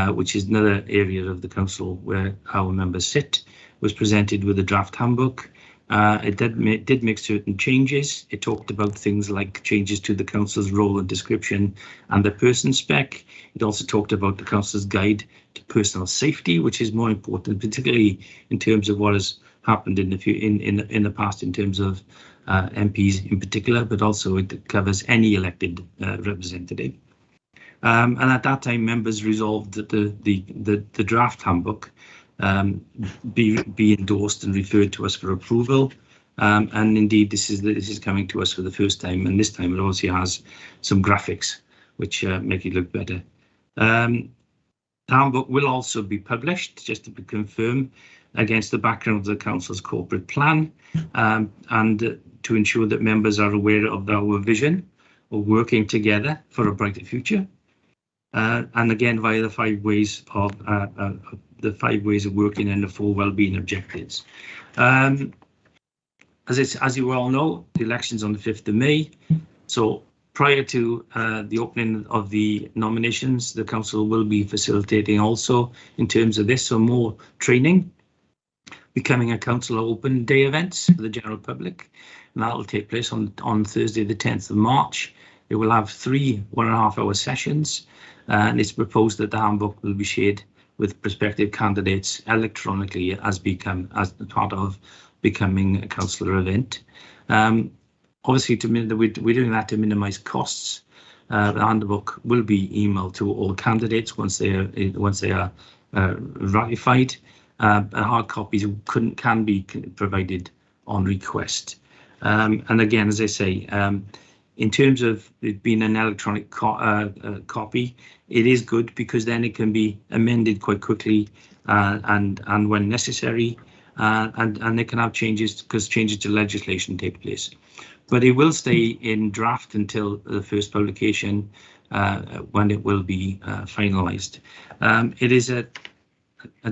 which is another area of the council where our members sit, was presented with a draft handbook. It did make certain changes. It talked about things like changes to the council's role and description and the person spec. It also talked about the council's guide to personal safety, which is more important, particularly in terms of what has happened in the past in terms of MPs in particular, but also it covers any elected representative. And at that time, members resolved that the draft handbook be endorsed and referred to us for approval. And indeed, this is coming to us for the first time, and this time it also has some graphics which make it look better. The handbook will also be published, just to confirm, against the background of the council's corporate plan, and to ensure that members are aware of our vision of working together for a brighter future. And again, via the 5 ways of working and the 4 wellbeing objectives. As you all know, the election's on the 5th of May. So prior to the opening of the nominations, the council will be facilitating also in terms of this, so more training, becoming a council open day events for the general public. And that will take place on Thursday, the 10th of March. It will have 3 1.5-hour sessions, and it's proposed that the handbook will be shared with prospective candidates electronically as part of becoming a councillor event. Obviously, we're doing that to minimise costs. The handbook will be emailed to all candidates once they are ratified. Hard copies can be provided on request. And again, as I say, in terms of it being an electronic copy, it is good because then it can be amended quite quickly and when necessary, and they can have changes because changes to legislation take place. But it will stay in draft until the first publication, when it will be finalised. It is a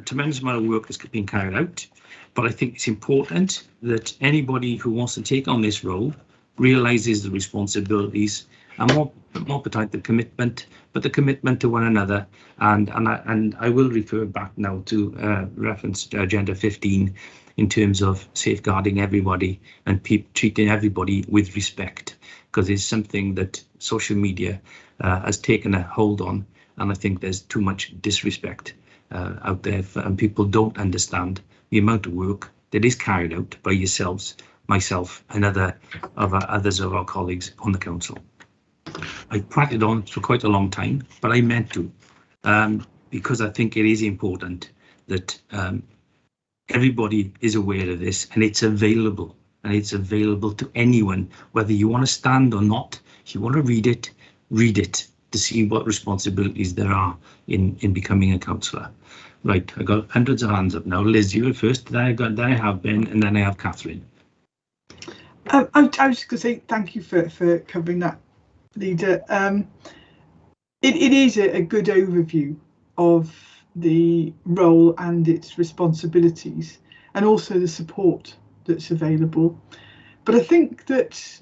tremendous amount of work that's been carried out, but I think it's important that anybody who wants to take on this role realises the responsibilities and more particularly the commitment, but the commitment to one another. And I will refer back now to reference to Agenda 15 in terms of safeguarding everybody and treating everybody with respect, because it's something that social media has taken a hold on, and I think there's too much disrespect out there, and people don't understand the amount of work that is carried out by yourselves, myself, and others of our colleagues on the council. I prattled on for quite a long time, but I meant to, because I think it is important that everybody is aware of this, and it's available, to anyone, whether you want to stand or not. If you want to read it to see what responsibilities there are in becoming a councillor. Right, I got hundreds of hands up now. Liz, you were first. Then I have Ben, and then I have Catherine. I was just going to say thank you for covering that, Leader. It is a good overview of the role and its responsibilities, and also the support that's available. But I think that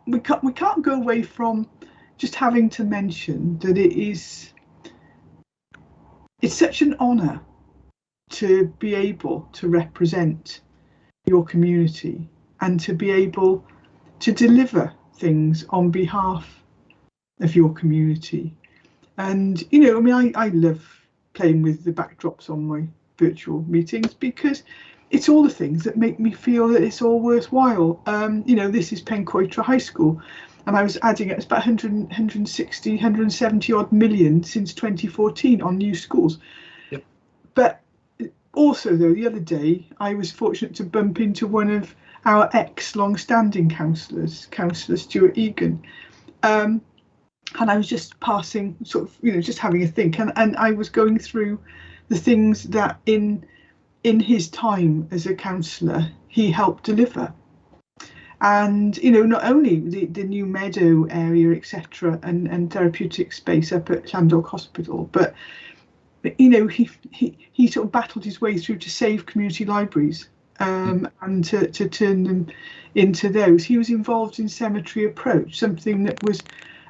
we can't go away from just having to mention that it's such an honour to be able to represent your community and to be able to deliver things on behalf of your community. And, you know, I mean, I love playing with the backdrops on my virtual meetings because it's all the things that make me feel that it's all worthwhile. You know, this is Pencoitra High School, and I was adding it's about 160, 170 odd million since 2014 on new schools. Yep. But also, though, the other day I was fortunate to bump into one of our long-standing councillors, Councillor Stuart Egan, and I was just passing, sort of, you know, just having a think, and I was going through the things that in his time as a councillor he helped deliver. And, you know, not only the new meadow area, etc., and therapeutic space up at Llandog Hospital, but, you know, he sort of battled his way through to save community libraries, and to turn them into those. He was involved in Cemetery Approach, something that was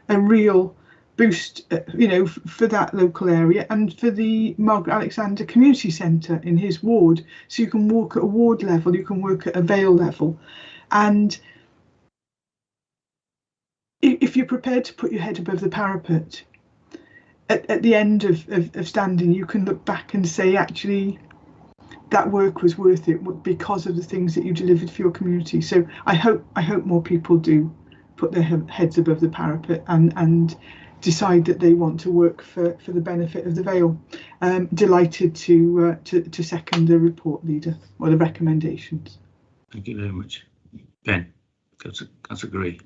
a real boost, you know, for that local area and for the Margaret Alexander Community Centre in his ward. So you can walk at a ward level, you can work at a Vale level. And if you're prepared to put your head above the parapet, at the end of standing, you can look back and say, actually, that work was worth it because of the things that you delivered for your community. So I hope more people do put their heads above the parapet and decide that they want to work for the benefit of the Vale. Delighted to second the report, Leader, or the recommendations. Thank you very much. Ben, Councillor Gray.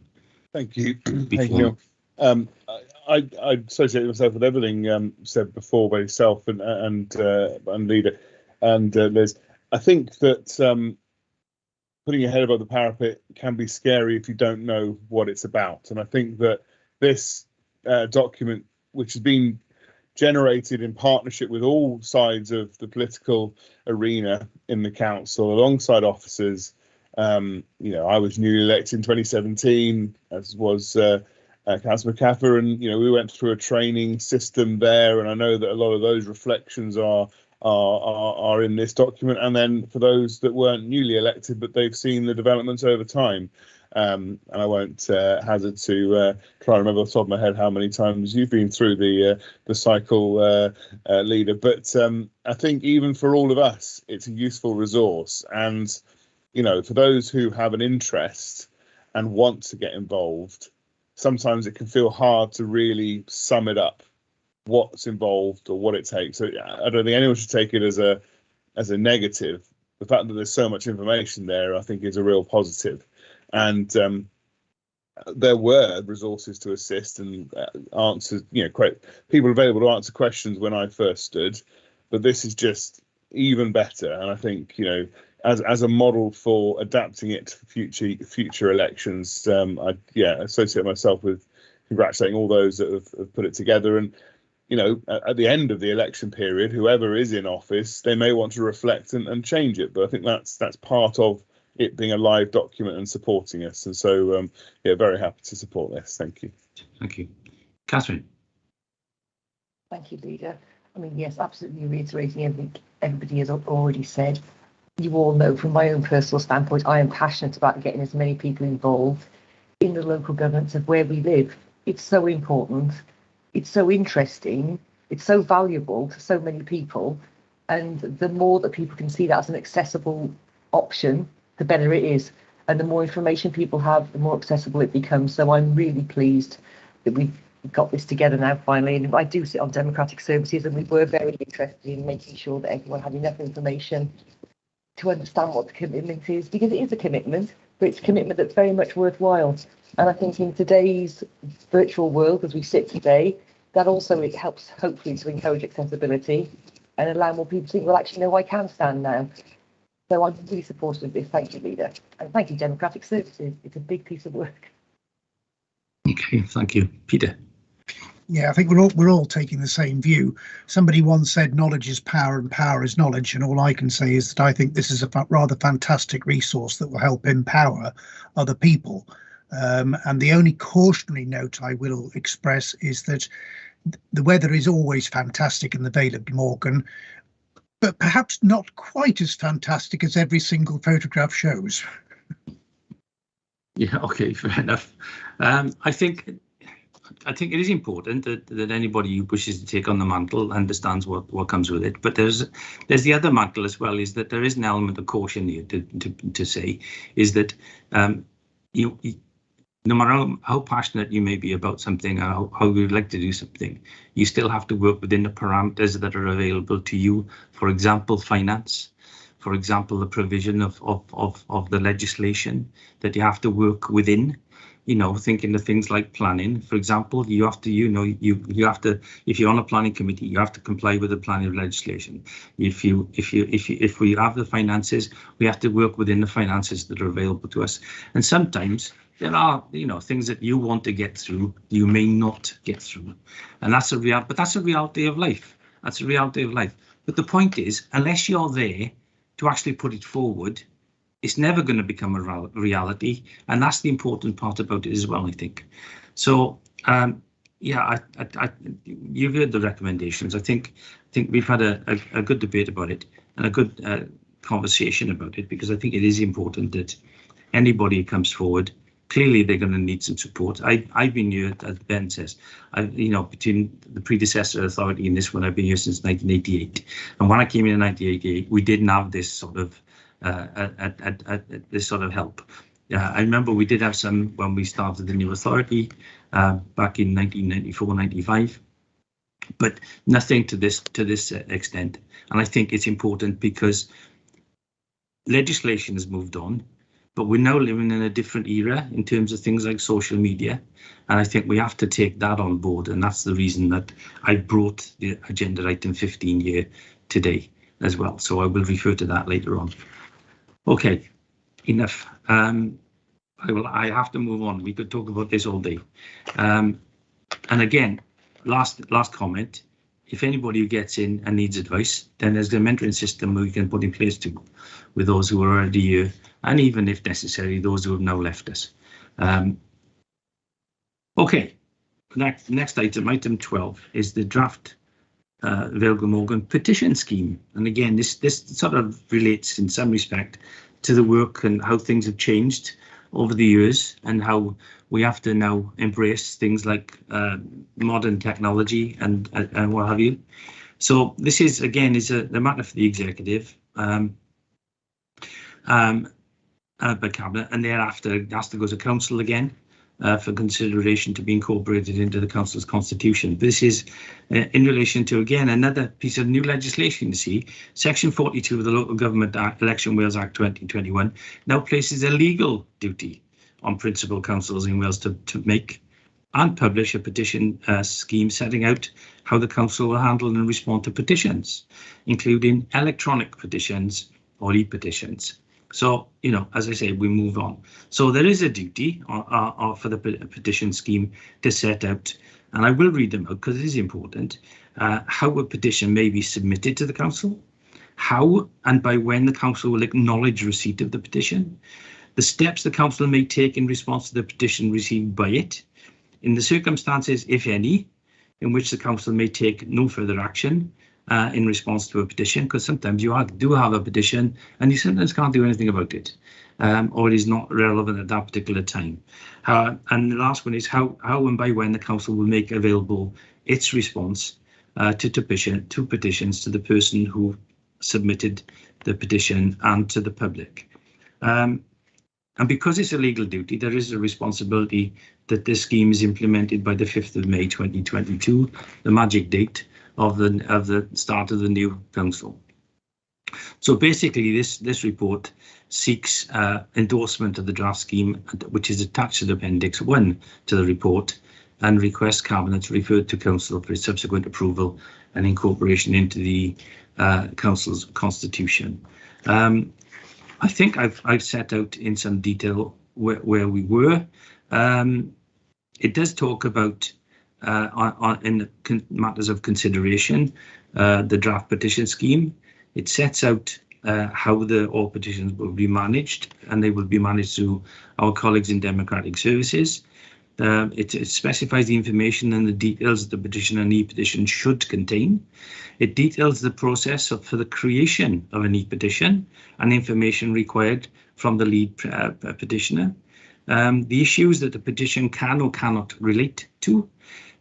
Thank you. Thank you. I associate myself with everything said before by yourself and Leader and Liz. I think that putting your head above the parapet can be scary if you don't know what it's about. And I think that this document, which has been generated in partnership with all sides of the political arena in the council, alongside officers. I was newly elected in 2017, as was Councillor McCaffer, and we went through a training system there, and I know that a lot of those reflections are in this document. And then for those that weren't newly elected, but they've seen the developments over time. And I won't hazard to try and remember off the top of my head how many times you've been through the cycle, Leader. But I think even for all of us, it's a useful resource. And for those who have an interest and want to get involved, sometimes it can feel hard to really sum it up, what's involved or what it takes. So I don't think anyone should take it as a negative. The fact that there's so much information there, I think, is a real positive. And there were resources to assist and answers, people available to answer questions when I first stood. But this is just even better. And I think, as a model for adapting it to future elections, I associate myself with congratulating all those that have put it together. And at the end of the election period, whoever is in office, they may want to reflect and change it. But I think that's part of it being a live document and supporting us. And so, very happy to support this. Thank you. Thank you. Catherine. Thank you, Leader. I mean, yes, absolutely reiterating everything everybody has already said. You all know from my own personal standpoint, I am passionate about getting as many people involved in the local governance of where we live. It's so important. It's so interesting. It's so valuable to so many people. And the more that people can see that as an accessible option, the better it is. And the more information people have, the more accessible it becomes. So I'm really pleased that we've got this together now finally. And I do sit on Democratic Services, and we were very interested in making sure that everyone had enough information to understand what the commitment is, because it is a commitment, but it's a commitment that's very much worthwhile. And I think in today's virtual world, as we sit today, that also it helps hopefully to encourage accessibility and allow more people to think, well, actually, no, I can stand now. So I'm really supportive of this. Thank you, Leader. And thank you, Democratic Services. It's a big piece of work. Okay, thank you. Peter. Yeah, I think we're all taking the same view. Somebody once said knowledge is power and power is knowledge, and all I can say is that I think this is a rather fantastic resource that will help empower other people. And the only cautionary note I will express is that the weather is always fantastic in the Vale of Glamorgan, but perhaps not quite as fantastic as every single photograph shows. Yeah, okay, fair enough. I think it is important that anybody who wishes to take on the mantle understands what comes with it. But there's the other mantle as well, is that there is an element of caution here to say, is that no matter how passionate you may be about something or how you'd like to do something, you still have to work within the parameters that are available to you. For example, finance. For example, the provision of the legislation that you have to work within. Thinking of things like planning, for example, you have to, you have to, if you're on a planning committee, you have to comply with the planning legislation. If we have the finances, we have to work within the finances that are available to us. And sometimes there are, things that you want to get through, you may not get through, and that's a reality. But that's a reality of life. That's a reality of life. But the point is, unless you're there to actually put it forward, it's never going to become a reality, and that's the important part about it as well, I think. So, you've heard the recommendations. I think we've had a good debate about it and a good conversation about it, because I think it is important that anybody who comes forward, clearly they're going to need some support. I've been here, as Ben says, between the predecessor authority and this one, I've been here since 1988. And when I came in 1988, we didn't have this sort of this sort of help. I remember we did have some when we started the new authority, back in 1994-95, but nothing to this extent. And I think it's important because legislation has moved on, but we're now living in a different era in terms of things like social media. And I think we have to take that on board. And that's the reason that I brought the agenda item 15 here today as well. So I will refer to that later on. OK, enough. I have to move on. We could talk about this all day. And again, last comment. If anybody who gets in and needs advice, then there's the mentoring system we can put in place too, with those who are already here, and even if necessary, those who have now left us. OK, next item, item 12, is the draft Virgo Morgan petition scheme. And again, this sort of relates in some respect to the work and how things have changed over the years and how we have to now embrace things like modern technology and what have you. So this is, again, the matter for the executive by cabinet, and thereafter it has to go to council again for consideration to be incorporated into the council's constitution. This is in relation to, again, another piece of new legislation. You see, section 42 of the Local Government Act, Election Wales Act 2021 now places a legal duty on principal councils in Wales to make and publish a petition scheme setting out how the council will handle and respond to petitions, including electronic petitions or e-petitions. So, you know, as I say, we move on. So there is a duty for the petition scheme to set out, and I will read them out because it is important, how a petition may be submitted to the council, how and by when the council will acknowledge receipt of the petition, the steps the council may take in response to the petition received by it, in the circumstances, if any, in which the council may take no further action in response to a petition, because sometimes you do have a petition and you sometimes can't do anything about it, or it is not relevant at that particular time. And the last one is how and by when the council will make available its response to petitions to the person who submitted the petition and to the public. And because it's a legal duty, there is a responsibility that this scheme is implemented by the 5th of May 2022, the magic date of the start of the new council. So basically, this report seeks endorsement of the draft scheme, which is attached to the Appendix 1 to the report, and requests Cabinet to refer to Council for subsequent approval and incorporation into the Council's constitution. I think I've set out in some detail where we were. It does talk about in matters of consideration, the draft petition scheme. It sets out how all petitions will be managed, and they will be managed through our colleagues in Democratic Services. It specifies the information and the details the petition and e-petition should contain. It details the process for the creation of an e-petition and information required from the lead petitioner. The issues that the petition can or cannot relate to.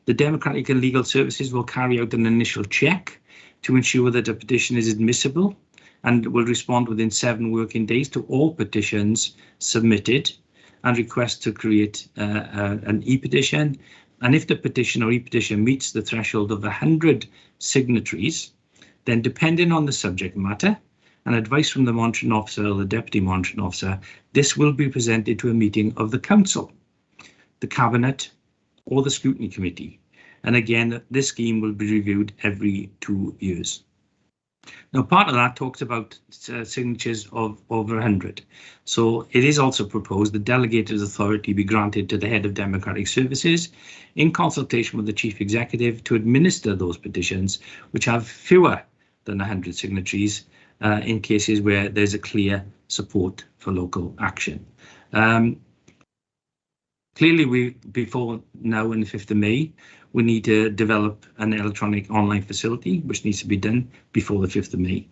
The Democratic and Legal Services will carry out an initial check to ensure that a petition is admissible and will respond within 7 working days to all petitions submitted and request to create an e-petition. And if the petition or e-petition meets the threshold of 100 signatories, then depending on the subject matter and advice from the monitoring officer or the deputy monitoring officer, this will be presented to a meeting of the council, the cabinet or the scrutiny committee. And again, this scheme will be reviewed every 2 years. Now, part of that talks about signatures of over 100. So it is also proposed the delegated authority be granted to the head of Democratic Services in consultation with the chief executive to administer those petitions which have fewer than 100 signatories in cases where there's a clear support for local action. Clearly, before now and the 5th of May, we need to develop an electronic online facility, which needs to be done before the 5th of May.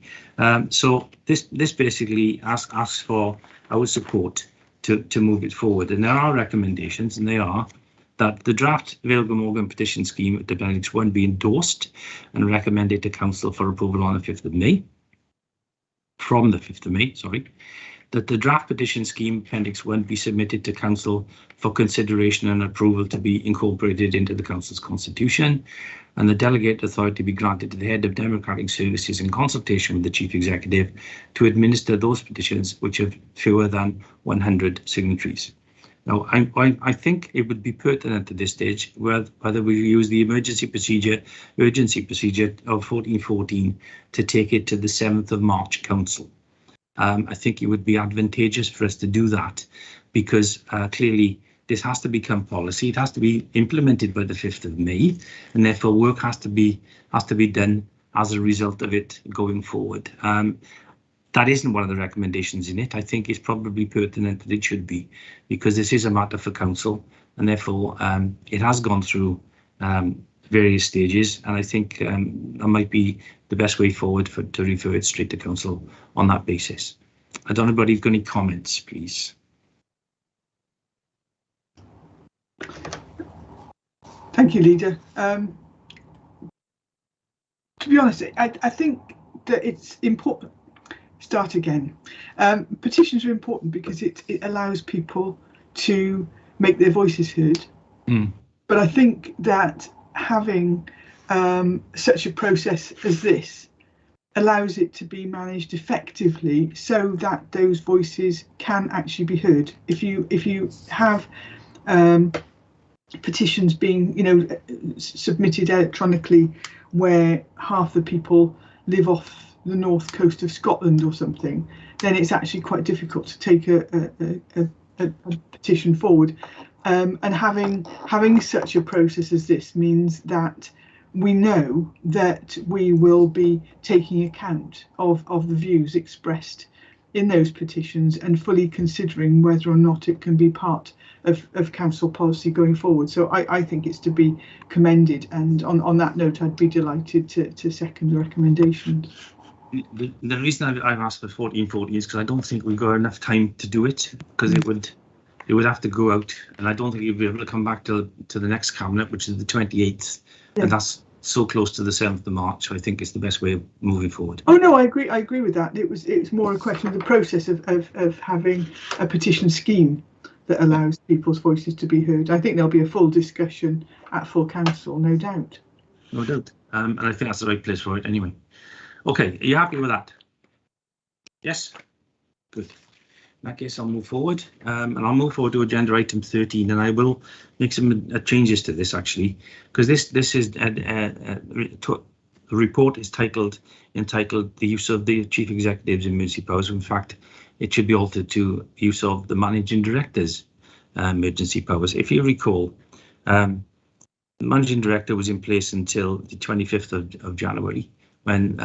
So this basically asks for our support to move it forward. And there are recommendations, and they are that the draft Virgo Morgan petition scheme at Appendix 1 be endorsed and recommended to Council for approval on the 5th of May. From the 5th of May, sorry. that the draft petition scheme Appendix 1 be submitted to Council for consideration and approval to be incorporated into the Council's constitution, and the delegated authority be granted to the Head of Democratic Services in consultation with the Chief Executive to administer those petitions which have fewer than 100 signatories. Now, I think it would be pertinent at this stage whether we use the urgency procedure of 1414 to take it to the 7th of March Council. I think it would be advantageous for us to do that because clearly this has to become policy. It has to be implemented by the 5th of May, and therefore work has to be done as a result of it going forward. That isn't one of the recommendations in it. I think it's probably pertinent that it should be, because this is a matter for Council, and therefore it has gone through various stages, and I think that might be the best way forward to refer it straight to Council on that basis. I don't know if anybody's got any comments, please. Thank you, Leader. To be honest, I think that it's important. Start again. Petitions are important because it allows people to make their voices heard. But I think that having such a process as this allows it to be managed effectively so that those voices can actually be heard. If you have petitions being submitted electronically where half the people live off the north coast of Scotland or something, then it's actually quite difficult to take a petition forward. And having such a process as this means that we know that we will be taking account of the views expressed in those petitions and fully considering whether or not it can be part of council policy going forward. So I think it's to be commended, and on that note I'd be delighted to second the recommendations. The reason I've asked for 1440 is because I don't think we've got enough time to do it, because it would have to go out, and I don't think you'll be able to come back to the next cabinet, which is the 28th, and that's so close to the 7th of March. So I think it's the best way of moving forward. Oh no, I agree with that. It's more a question of the process of having a petition scheme that allows people's voices to be heard. I think there'll be a full discussion at full council, no doubt. No doubt, and I think that's the right place for it anyway. Okay, are you happy with that? Yes? Good. In that case, I'll move forward, and I'll move forward to agenda item 13, and I will make some changes to this actually, because this is the report is entitled the use of the Chief Executive's emergency powers. In fact, it should be altered to use of the Managing Director's emergency powers. If you recall, the Managing Director was in place until the 25th of January, when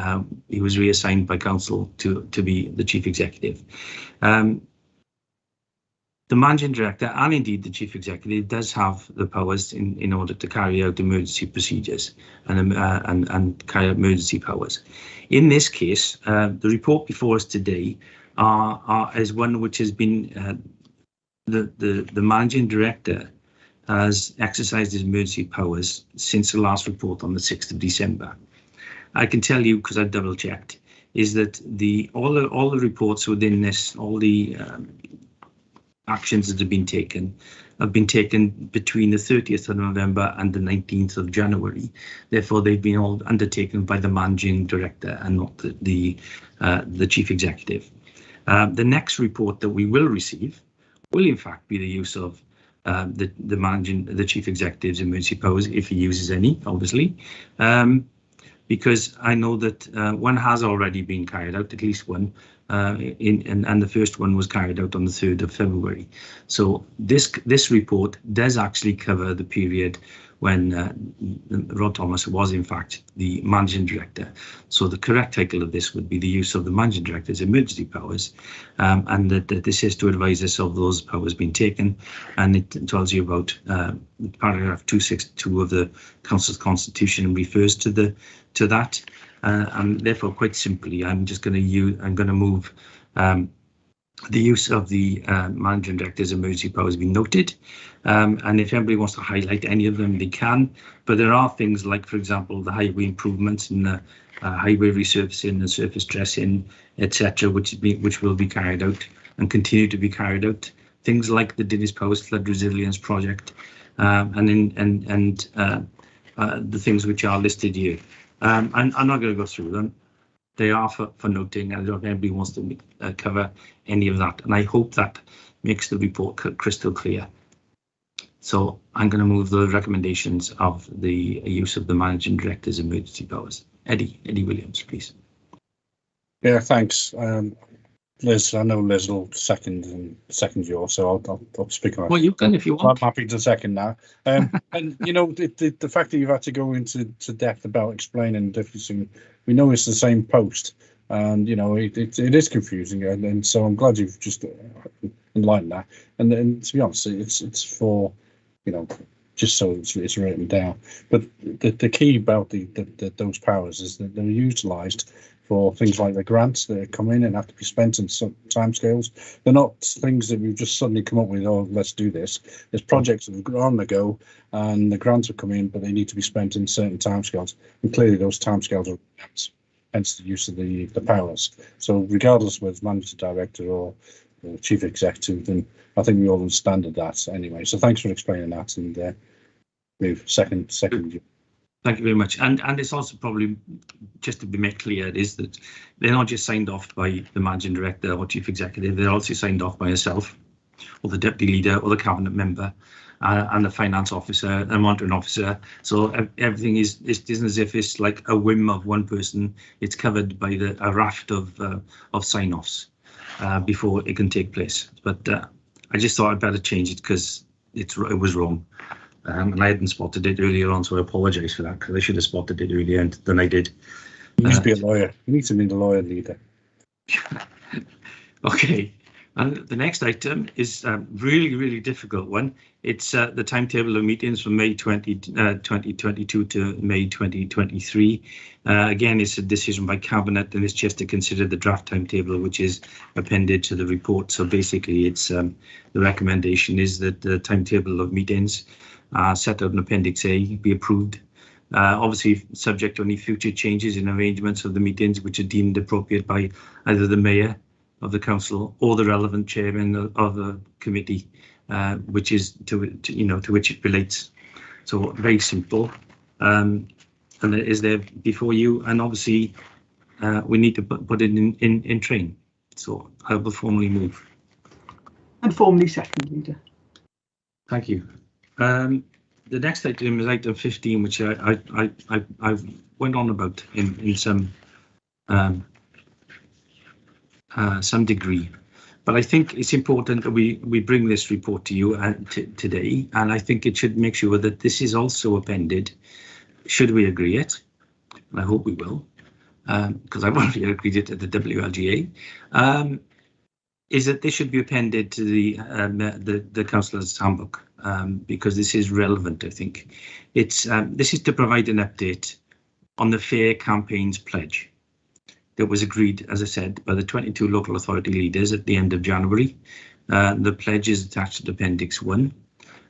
he was reassigned by Council to be the Chief Executive. The Managing Director, and indeed the Chief Executive, does have the powers in order to carry out emergency procedures and carry out emergency powers. In this case, the report before us today is one which has been the Managing Director has exercised his emergency powers since the last report on the 6th of December. I can tell you, because I've double checked, is that all the reports within this, all the actions that have been taken between the 30th of November and the 19th of January. Therefore, they've been all undertaken by the Managing Director and not the Chief Executive. The next report that we will receive will in fact be the use of the Chief Executive's emergency powers, if he uses any, obviously. Because I know that one has already been carried out, at least one, and the first one was carried out on the 3rd of February. So this report does actually cover the period when Rod Thomas was in fact the Managing Director. So the correct title of this would be the use of the Managing Director's emergency powers, and that this is to advise us of those powers being taken, and it tells you about paragraph 262 of the Council's Constitution and refers to that, and therefore quite simply I'm going to move the use of the Managing Director's emergency powers be noted, and if anybody wants to highlight any of them, they can. But there are things like, for example, the highway improvements and the highway resurfacing and surface dressing, etc., which will be carried out and continue to be carried out. Things like the Dinis Powers Flood Resilience Project, and the things which are listed here. I'm not going to go through them. They are for noting, and I don't know if anybody wants to cover any of that. And I hope that makes the report crystal clear. So I'm going to move the recommendations of the use of the Managing Director's emergency powers. Eddie Williams, please. Yeah, thanks. Liz, I know Liz will second yours, so I'll speak on it. Well, you can if you want. I'm happy to second now. And you know, the fact that you've had to go into depth about explaining the difference, we know it's the same post, and you know it is confusing, and so I'm glad you've just enlightened that. And then to be honest, it's for, you know, just so it's written down. But the key about those powers is that they're utilised for things like the grants that come in and have to be spent in some timescales. They're not things that we've just suddenly come up with, oh, let's do this. There's projects that are on the go and the grants have come in, but they need to be spent in certain timescales. And clearly those timescales are hence the use of the powers. So regardless of whether it's managing director or chief executive, then I think we all understand that anyway. So thanks for explaining that, and move second. Thank you very much. And it's also probably, just to be made clear, is that they're not just signed off by the managing director or chief executive, they're also signed off by yourself or the deputy leader or the cabinet member and the finance officer and monitoring officer. So everything is isn't as if it's like a whim of one person. It's covered by a raft of sign-offs before it can take place. But I just thought I'd better change it because it was wrong. And I hadn't spotted it earlier on, so I apologise for that, because I should have spotted it earlier than I did. You need to be a lawyer. You need to be the lawyer leader. Okay, and the next item is a really difficult one. It's the timetable of meetings from May 2022 to May 2023. Again, it's a decision by Cabinet, and it's just to consider the draft timetable, which is appended to the report. So basically, it's the recommendation is that the timetable of meetings set out in Appendix A be approved. Obviously, subject to any future changes in arrangements of the meetings which are deemed appropriate by either the Mayor of the Council or the relevant chairman of the committee, which is to which it relates. So very simple, and it is there before you. And obviously, we need to put it in train. So I will formally move. And formally second, Leader. Thank you. The next item is item 15, which I went on about in some degree, but I think it's important that we bring this report to you today, and I think it should make sure that this is also appended, should we agree it, and I hope we will, because I've already agreed it at the WLGA, is that this should be appended to the Councillor's Handbook. Because this is relevant, I think. This is to provide an update on the Fair Campaigns Pledge that was agreed, as I said, by the 22 local authority leaders at the end of January. The pledge is attached to Appendix 1.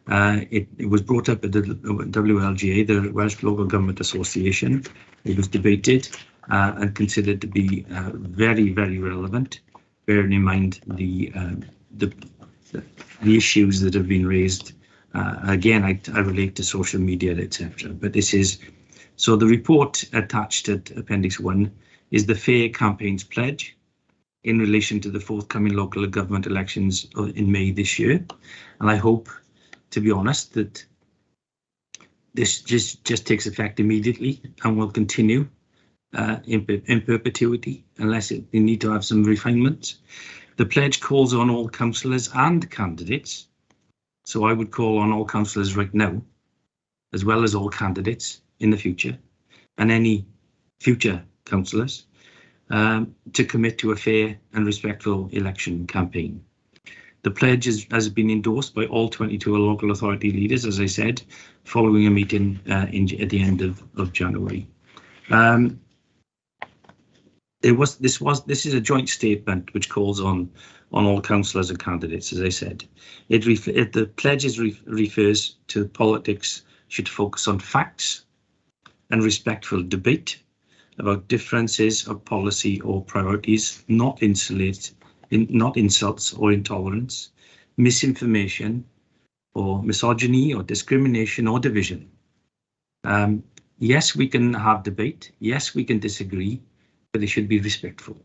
It was brought up at the WLGA, the Welsh Local Government Association. It was debated and considered to be very relevant, bearing in mind the issues that have been raised. Again, I relate to social media, etc. But this is, so the report attached at Appendix 1 is the Fair Campaigns Pledge in relation to the forthcoming local government elections in May this year. And I hope, to be honest, that this just takes effect immediately and will continue in perpetuity unless they need to have some refinements. The pledge calls on all councillors and candidates. So I would call on all councillors right now, as well as all candidates in the future, and any future councillors, to commit to a fair and respectful election campaign. The pledge has been endorsed by all 22 local authority leaders, as I said, following a meeting at the end of January. This is a joint statement which calls on all councillors and candidates, as I said. The pledge refers to politics should focus on facts and respectful debate about differences of policy or priorities, not insulate not insults or intolerance, misinformation, or misogyny, or discrimination, or division. Yes, we can have debate. Yes, we can disagree, but they should be respectful.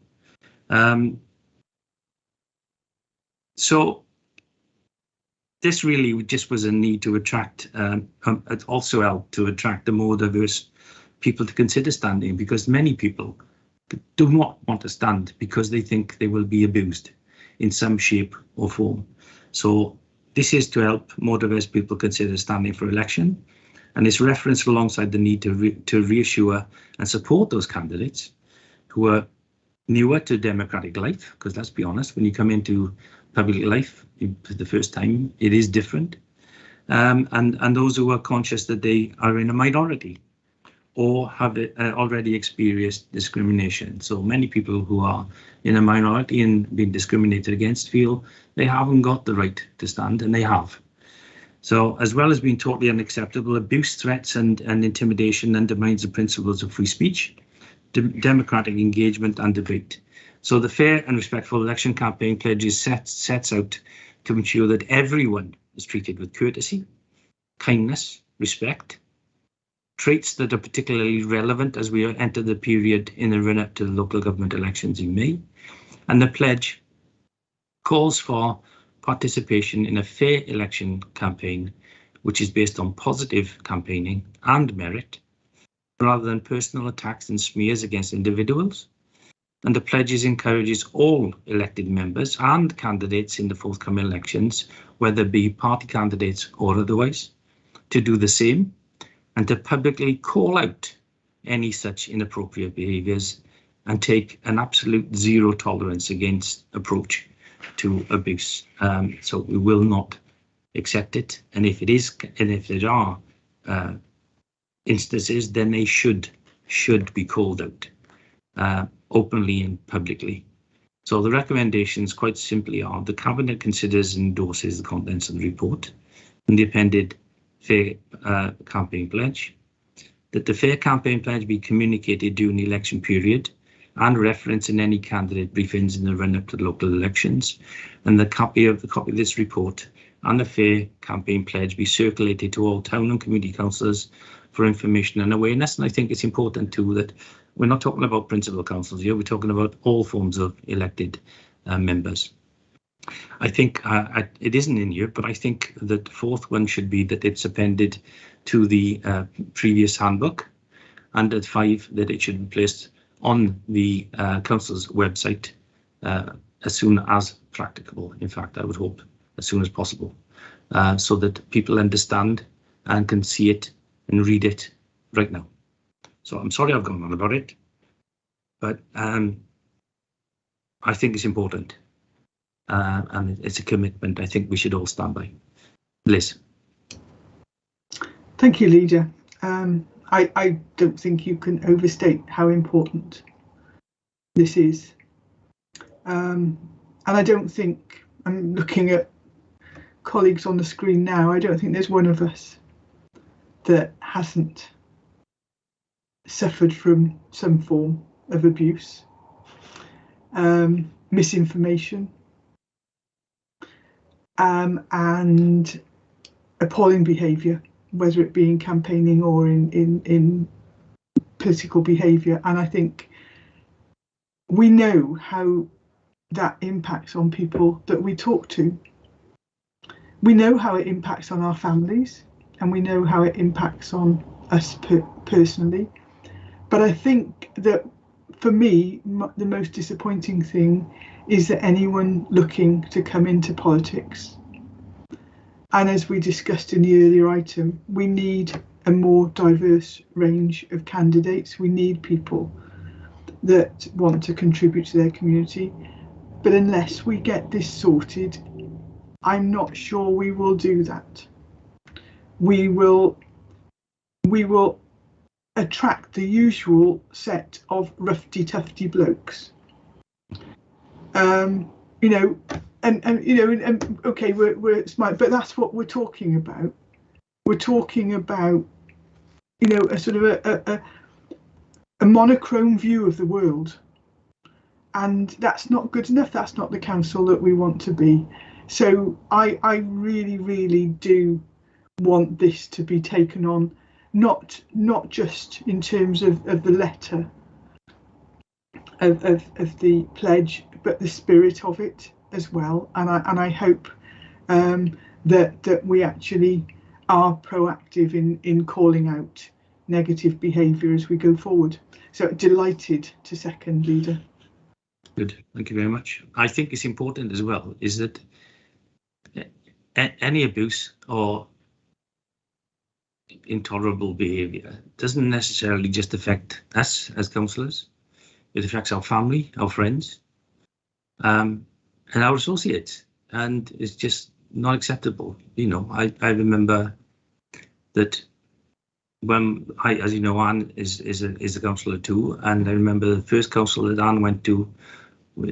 So this really just was a need to attract, it also helped to attract the more diverse people to consider standing, because many people do not want to stand because they think they will be abused in some shape or form. So this is to help more diverse people consider standing for election, and it's referenced alongside the need to reassure and support those candidates who are newer to democratic life, because let's be honest, when you come into public life for the first time, it is different, and those who are conscious that they are in a minority or have already experienced discrimination. So many people who are in a minority and being discriminated against feel they haven't got the right to stand, and they have. So as well as being totally unacceptable, abuse, threats and intimidation undermines the principles of free speech, democratic engagement and debate. So the fair and respectful election campaign pledges sets out to ensure that everyone is treated with courtesy, kindness, respect, traits that are particularly relevant as we enter the period in the run-up to the local government elections in May. And the pledge calls for participation in a fair election campaign, which is based on positive campaigning and merit, rather than personal attacks and smears against individuals. And the pledges encourages all elected members and candidates in the forthcoming elections, whether be party candidates or otherwise, to do the same and to publicly call out any such inappropriate behaviours and take an absolute zero tolerance against approach to abuse. So we will not accept it, and if it is, and if there are instances, then they should be called out openly and publicly. So the recommendations quite simply are: the Cabinet considers and endorses the contents of the report and the appended fair campaign pledge, that the fair campaign pledge be communicated during the election period and referenced in any candidate briefings in the run-up to the local elections, and the copy of this report and the fair campaign pledge be circulated to all town and community councillors for information and awareness. And I think it's important too that we're not talking about principal councils here, we're talking about all forms of elected members. I think it isn't in here, but I think that the fourth one should be that it's appended to the previous handbook, and at 5 that it should be placed on the council's website as soon as practicable. In fact, I would hope as soon as possible, so that people understand and can see it and read it right now. So I'm sorry I've gone on about it, but I think it's important. And it's a commitment I think we should all stand by. Liz. Thank you, Leader. I don't think you can overstate how important this is. And I don't think, I'm looking at colleagues on the screen now, I don't think there's one of us that hasn't suffered from some form of abuse, misinformation, and appalling behaviour, whether it be in campaigning or in political behaviour. And I think we know how that impacts on people that we talk to. We know how it impacts on our families, and we know how it impacts on us personally. But I think that for me, the most disappointing thing is that anyone looking to come into politics, and as we discussed in the earlier item, we need a more diverse range of candidates. We need people that want to contribute to their community. But unless we get this sorted, I'm not sure we will do that. We will attract the usual set of roughy-tufty blokes. You know, and okay, we're smart, but that's what we're talking about. We're talking about, you know, a sort of a monochrome view of the world, and that's not good enough. That's not the council that we want to be. So I really do want this to be taken on, not just in terms of the letter of the pledge, but the spirit of it as well. And I hope that we actually are proactive in calling out negative behaviour as we go forward. So delighted to second, Leader. Good, thank you very much. I think it's important as well is that any abuse or intolerable behaviour doesn't necessarily just affect us as councillors. It affects our family, our friends, and our associates, and it's just not acceptable. You know, I remember that when as you know, Anne is a councillor too, and I remember the first council that Anne went to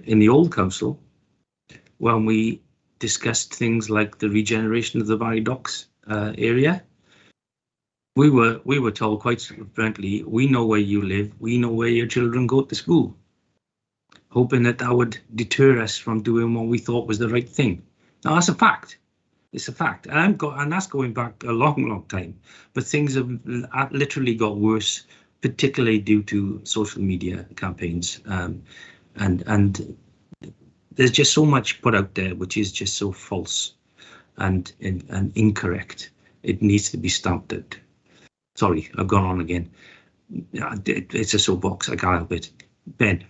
in the old council when we discussed things like the regeneration of the Barry Docks area. We were told quite frankly, we know where you live, we know where your children go to school, hoping that would deter us from doing what we thought was the right thing. Now that's a fact. It's a fact, and that's going back a long time. But things have literally got worse, particularly due to social media campaigns, and there's just so much put out there which is just so false and incorrect. It needs to be stamped out. Sorry, I've gone on again. It's a soapbox. I can't help it. Ben.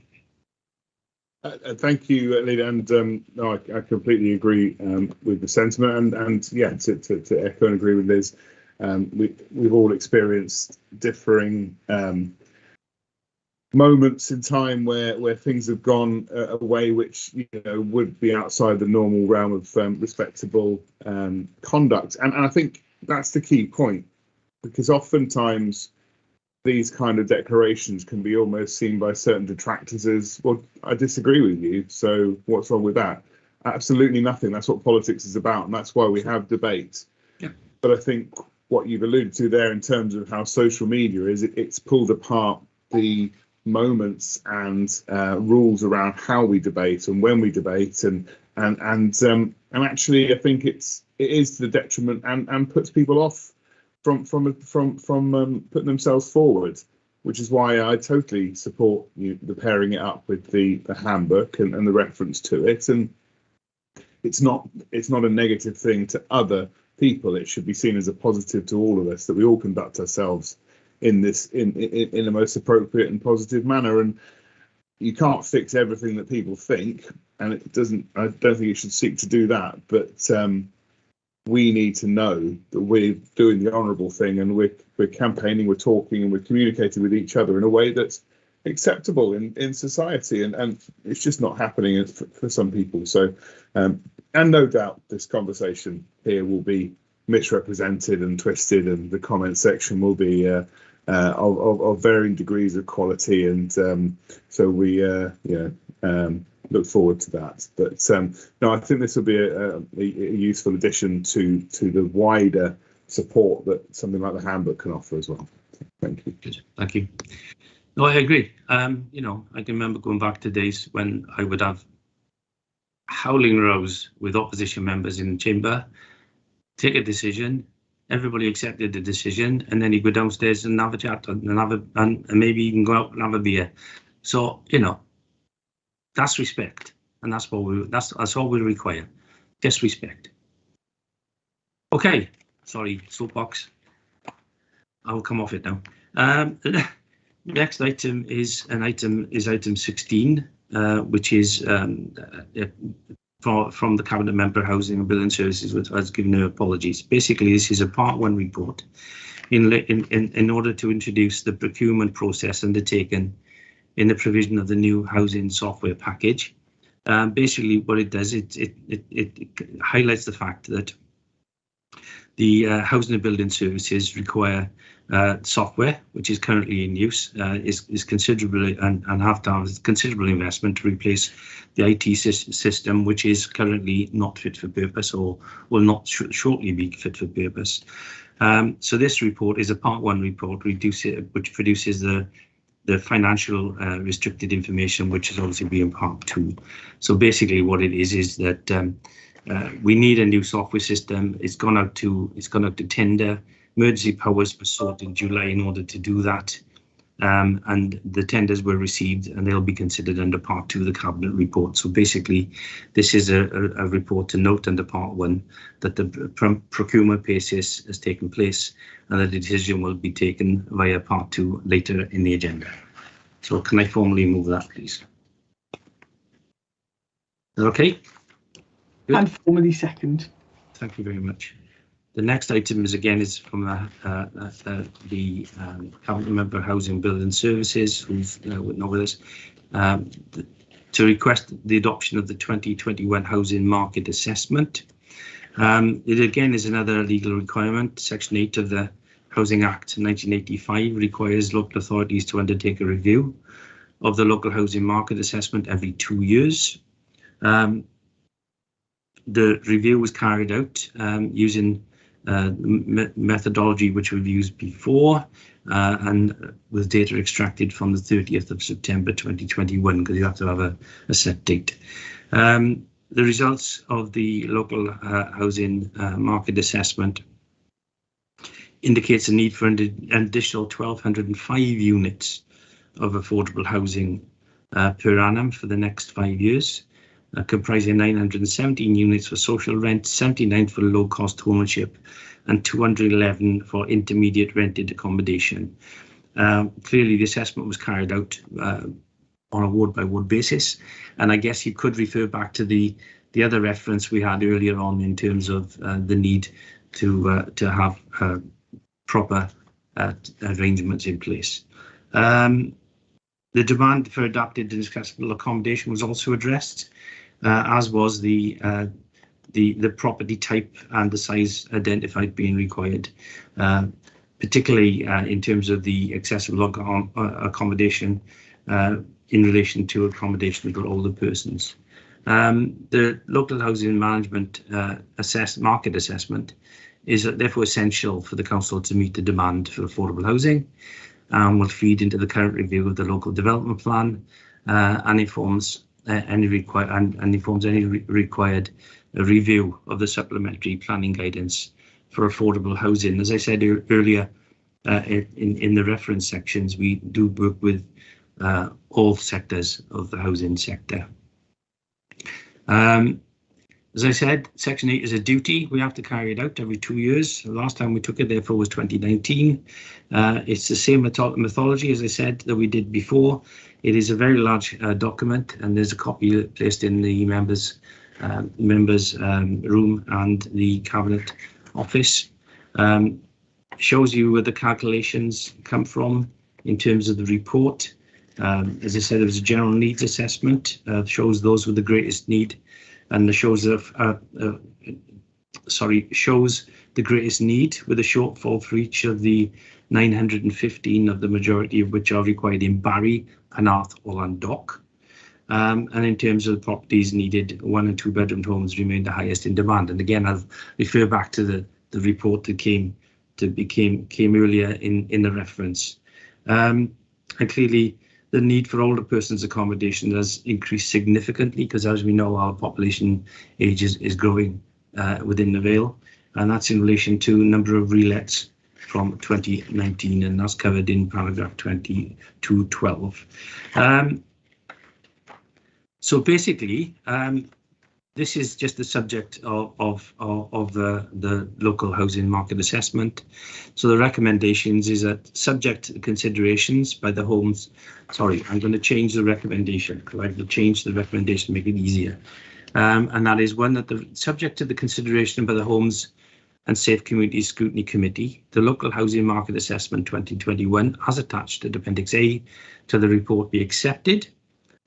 Thank you, Leader, and no, I completely agree with the sentiment, and yeah, to echo and agree with Liz, we've all experienced differing moments in time where things have gone a way which, you know, would be outside the normal realm of respectable conduct, and I think that's the key point, because oftentimes these kind of declarations can be almost seen by certain detractors as, well, I disagree with you, so what's wrong with that? Absolutely nothing. That's what politics is about, and that's why we have debate. Yeah. But I think what you've alluded to there in terms of how social media is, it's pulled apart the moments and rules around how we debate and when we debate, and actually I think it is to the detriment and puts people off from putting themselves forward, which is why I totally support the pairing it up with the handbook and the reference to it. And it's not a negative thing to other people. It should be seen as a positive to all of us, that we all conduct ourselves in the most appropriate and positive manner. And you can't fix everything that people think, and I don't think it should seek to do that, but we need to know that we're doing the honourable thing, and we're campaigning, we're talking, and we're communicating with each other in a way that's acceptable in society, and it's just not happening for some people. So, and no doubt this conversation here will be misrepresented and twisted, and the comment section will be of varying degrees of quality, and so we look forward to that. But no, I think this will be a useful addition to the wider support that something like the handbook can offer as well. Thank you. Good. Thank you. No, I agree. You know, I can remember going back to days when I would have howling rows with opposition members in the chamber, take a decision, everybody accepted the decision, and then you go downstairs and have a chat and maybe you can go out and have a beer. So, you know, that's respect, and that's all we require. Just respect. Okay, sorry, soapbox. I'll come off it now. Next item is item 16, which is from the Cabinet Member Housing and Building Services, which has given her apologies. Basically, this is a Part 1 report in order to introduce the procurement process undertaken in the provision of the new housing software package. Basically, what it does, it highlights the fact that the housing and building services require software, which is currently in use, is considerable and have to have considerable investment to replace the IT system, which is currently not fit for purpose or will not shortly be fit for purpose. So this report is a Part 1 report, which produces the the financial restricted information, which is obviously being part 2. So basically what it is that we need a new software system. It's gone out to tender. Emergency powers were sought in July in order to do that. And the tenders were received and they'll be considered under part 2 of the cabinet report. So basically this is a report to note under part 1 that the procurement process has taken place and the decision will be taken via part 2 later in the agenda. So can I formally move that, please? Okay. Good. And formally second. Thank you very much. The next item is from the cabinet member Housing, Building Services, who's not with us, to request the adoption of the 2021 housing market assessment. It again is another legal requirement. Section 8 of the Housing Act 1985 requires local authorities to undertake a review of the local housing market assessment every 2 years. The review was carried out using methodology which we've used before and with data extracted from the 30th of September 2021, because you have to have a set date. The results of the local housing market assessment indicates a need for an additional 1,205 units of affordable housing per annum for the next 5 years, comprising 917 units for social rent, 79 for low-cost ownership, and 211 for intermediate rented accommodation. Clearly, the assessment was carried out on a ward-by-ward basis, and I guess you could refer back to the other reference we had earlier on in terms of the need to have proper arrangements in place. The demand for adapted and accessible accommodation was also addressed, as was the property type and the size identified being required, particularly in terms of the accessible accommodation in relation to accommodation for older persons. The local housing management market assessment is therefore essential for the council to meet the demand for affordable housing, and will feed into the current review of the local development plan and informs any required review of the supplementary planning guidance for affordable housing. As I said earlier, in the reference sections, we do work with all sectors of the housing sector. As I said, Section 8 is a duty. We have to carry it out every 2 years. The last time we took it, therefore, was 2019. It's the same methodology, as I said, that we did before. It is a very large document, and there's a copy placed in the members' room and the Cabinet office. Shows you where the calculations come from in terms of the report. As I said, there was a general needs assessment, shows those with the greatest need, and shows the greatest need with a shortfall for each of the 915 of the majority of which are required in Barry, Penarth, or Dock. And in terms of the properties needed, 1 and 2 bedroom homes remain the highest in demand. And again, I'll refer back to the report that came earlier in the reference. And clearly, the need for older persons accommodation has increased significantly because, as we know, our population age is growing within the Vale, and that's in relation to a number of relets from 2019, and that's covered in paragraph 2212. So basically, this is just the subject of the local housing market assessment. So the recommendations is that subject to considerations by the homes. Sorry, I'm going to change the recommendation. I will change the recommendation to make it easier. And that is one, that the subject to the consideration by the Homes and Safe Community Scrutiny Committee, the local housing market assessment 2021 as attached at Appendix A to the report be accepted,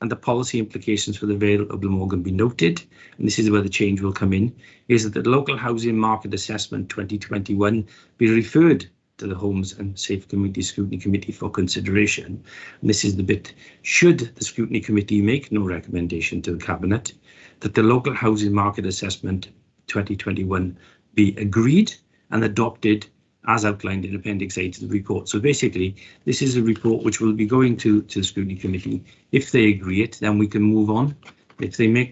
and the policy implications for the Vale of Glamorgan be noted. And this is where the change will come in, is that the local housing market assessment 2021 be referred to the Homes and Safe Community Scrutiny Committee for consideration. And this is the bit, should the Scrutiny Committee make no recommendation to the Cabinet, that the local housing market assessment 2021 be agreed and adopted as outlined in Appendix A to the report. So basically, this is a report which will be going to the Scrutiny Committee. If they agree it, then we can move on. If they make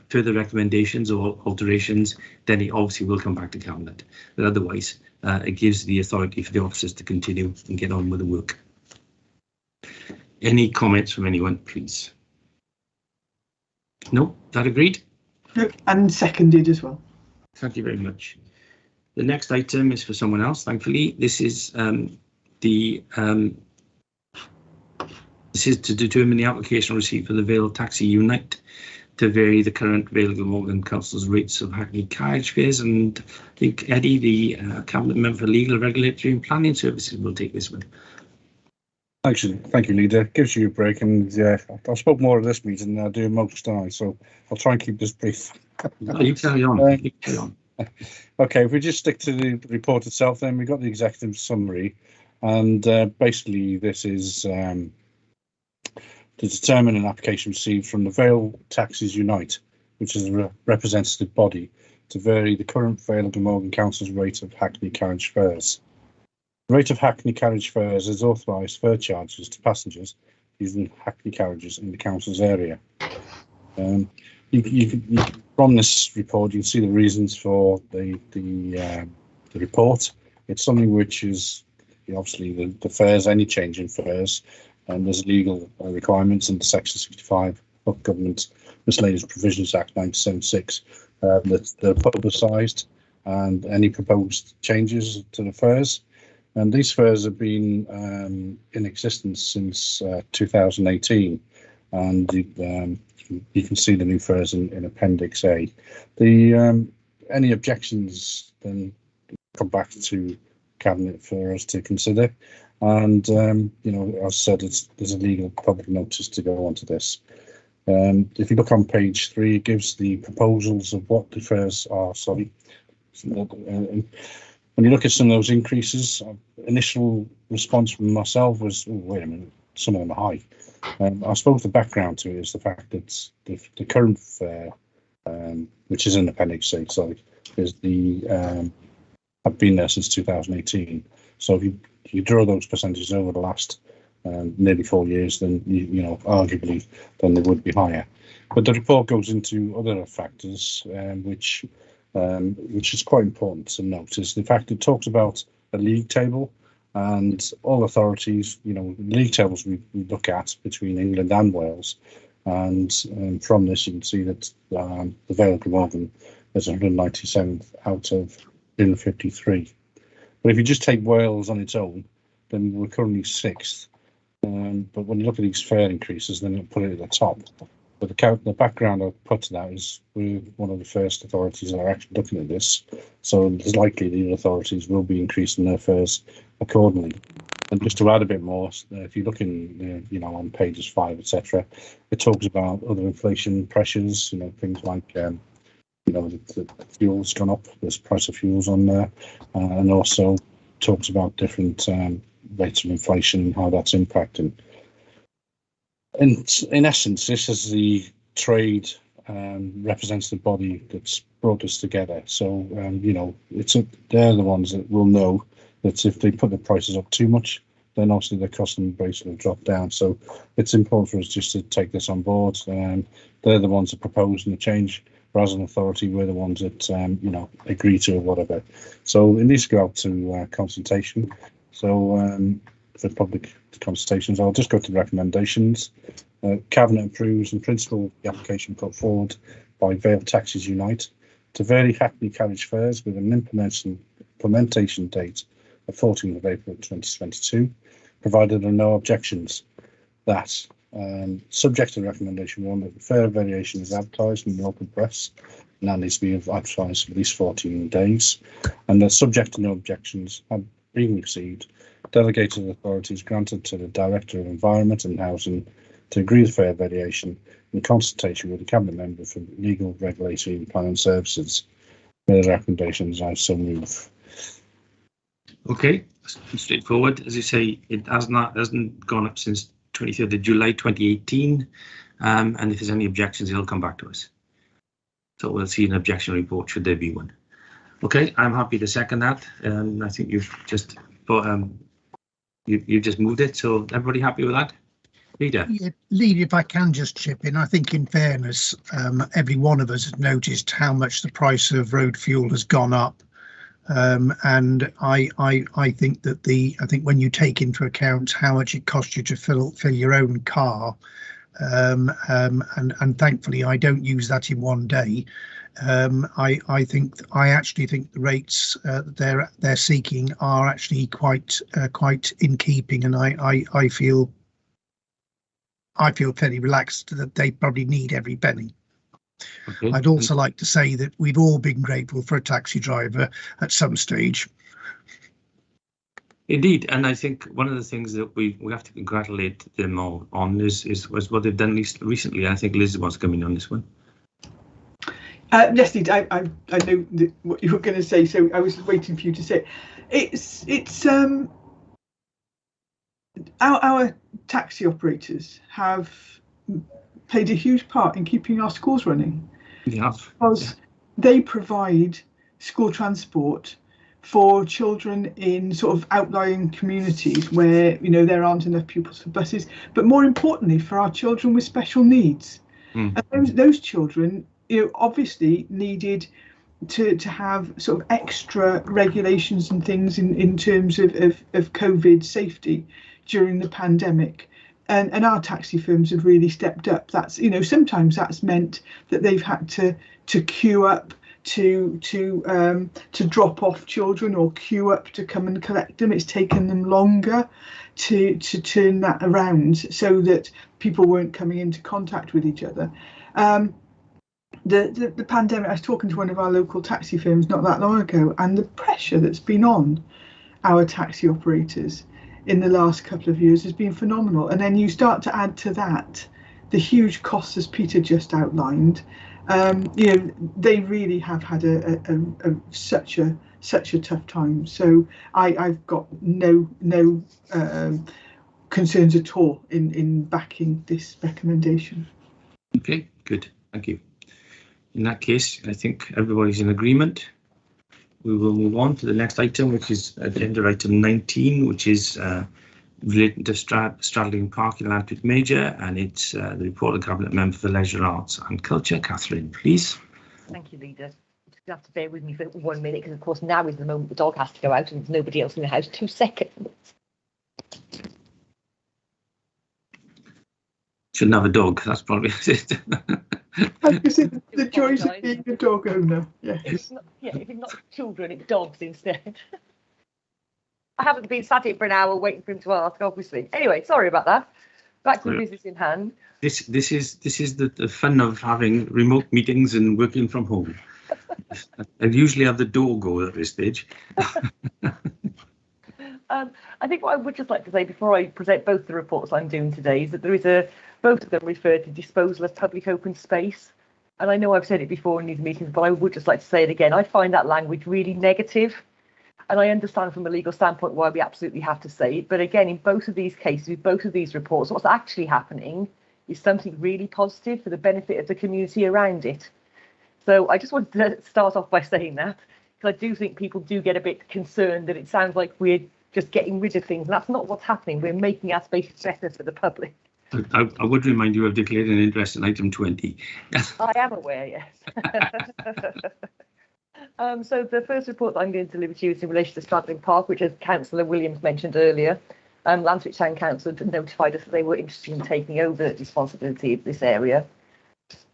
further recommendations or alterations, then it obviously will come back to Cabinet. But otherwise, it gives the authority for the officers to continue and get on with the work. Any comments from anyone, please? No, that agreed? No, and seconded as well. Thank you very much. The next item is for someone else, thankfully. This is this is to determine the application receipt for the Vale Taxi Unite to vary the current Vale Glamorgan Council's rates of Hackney carriage fares. And I think Eddie, the Cabinet Member for Legal, Regulatory and Planning Services, will take this one. Actually, thank you, Leader. Gives you a break, and I spoke more at this meeting than I do most tonight, so I'll try and keep this brief. No, you carry on. You carry on. Okay, if we just stick to the report itself, then we've got the executive summary, and basically this is to determine an application received from the Vale Taxis Unite, which is a representative body, to vary the current Vale Glamorgan Council's rate of Hackney carriage fares. The rate of Hackney carriage fares is authorised fare charges to passengers using Hackney carriages in the council's area. From this report, you can see the reasons for the report. It's something which is obviously the fares, any change in fares, and there's legal requirements under Section 65 of Government Miscellaneous Provisions Act 1976 that they're publicised, and any proposed changes to the fares. And these fares have been in existence since 2018, and you can see the new fares in Appendix A. Any objections then come back to Cabinet for us to consider, and as I said, there's a legal public notice to go onto this. If you look on page 3, it gives the proposals of what the fares are. Sorry. When you look at some of those increases, initial response from myself was, oh, wait a minute, some of them are high. I suppose the background to it is the fact that the current fare, which is in Appendix A, sorry, is have been there since 2018. So if you draw those percentages over the last nearly 4 years, then arguably then they would be higher. But the report goes into other factors, which is quite important to note, is the fact it talks about a league table, and all authorities, the league tables we look at between England and Wales, and from this you can see that the Vale Glamorgan is 197th out of 153. But if you just take Wales on its own, then we're currently 6th. But when you look at these fare increases, then it'll put it at the top. But the background I've put to that is we're one of the first authorities that are actually looking at this. So it's likely the authorities will be increasing their fares accordingly. And just to add a bit more, if you look in, on pages 5, etc., it talks about other inflation pressures, things like, the fuel's gone up, there's price of fuels on there, and also talks about different rates of inflation and how that's impacting. In essence, this is the trade representative body that's brought us together. So, they're the ones that will know that if they put the prices up too much, then obviously the customer base will drop down. So it's important for us just to take this on board. They're the ones that propose the change. As an authority, we're the ones that, agree to or whatever. So it needs to go out to consultation. So for public consultations, I'll just go to recommendations. Cabinet approves in principle the application put forward by Vale Taxis Unite to vary Hackney carriage fares with an implementation date of 14th of April 2022, provided there are no objections. That subject to recommendation 1, that the fare variation is advertised in the open press, and that needs to be advertised for at least 14 days, and that subject to no objections have been received, delegated authorities granted to the Director of Environment and Housing to agree the fare variation in consultation with the Cabinet Member for Legal, Regulatory and Planning Services. With the recommendations, I so move. Okay, straightforward. As you say, it hasn't gone up since 23rd of July 2018, and if there's any objections, it'll come back to us. So we'll see an objection report should there be one. Okay, I'm happy to second that. I think you've just you just moved it, so everybody happy with that? Leader. Yeah, Lee, if I can just chip in, I think in fairness, every one of us has noticed how much the price of road fuel has gone up. And I think that I think when you take into account how much it costs you to fill your own car, and thankfully I don't use that in one day. I actually think the rates they're seeking are actually quite in keeping, and I feel fairly relaxed that they probably need every penny. Okay. I'd also like to say that we've all been grateful for a taxi driver at some stage. Indeed, and I think one of the things that we have to congratulate them all on is what they've done recently. I think Liz wants to come in on this one. Yes, Lee, I know what you were going to say, so I was waiting for you to say it. It's our taxi operators have played a huge part in keeping our schools running. Yeah. Because they provide school transport for children in sort of outlying communities where, you know, there aren't enough pupils for buses, but more importantly for our children with special needs. And those children, you know, obviously needed to have sort of extra regulations and things in terms of COVID safety during the pandemic. And our taxi firms have really stepped up. That's, you know, sometimes that's meant that they've had to queue up to drop off children, or queue up to come and collect them. It's taken them longer to turn that around so that people weren't coming into contact with each other. The pandemic, I was talking to one of our local taxi firms not that long ago, and the pressure that's been on our taxi operators in the last couple of years has been phenomenal. And then you start to add to that the huge costs, as Peter just outlined. You know, they really have had such a tough time. So I've got no concerns at all in backing this recommendation. Okay, good, thank you. In that case, I think everybody's in agreement. We will move on to the next item, which is agenda item 19, which is relating to straddling parking in Antwick Major, and it's the report of the Cabinet Member for Leisure, Arts and Culture. Catherine, please. Thank you, Leader. You have to bear with me for 1 minute, because of course now is the moment the dog has to go out and there's nobody else in the house. 2 seconds. Shouldn't have a dog, that's probably it. The joys of being a dog owner. Yes. If it's not children, it's dogs instead. I haven't been sat here for an hour waiting for him to ask, obviously. Anyway, sorry about that. Back to the business in hand. This is the fun of having remote meetings and working from home. I usually have the door go at this stage. I think what I would just like to say before I present both the reports I'm doing today is that both of them refer to disposal of public open space. And I know I've said it before in these meetings, but I would just like to say it again. I find that language really negative. And I understand from a legal standpoint why we absolutely have to say it. But again, in both of these cases, with both of these reports, what's actually happening is something really positive for the benefit of the community around it. So I just wanted to start off by saying that, because I do think people do get a bit concerned that it sounds like we're just getting rid of things. And that's not what's happening. We're making our spaces better for the public. I would remind you, I've declared an interest in item 20. I am aware, yes. So the first report that I'm going to deliver to you is in relation to Straddling Park, which, as Councillor Williams mentioned earlier, Lanswick Town Council notified us that they were interested in taking over the responsibility of this area.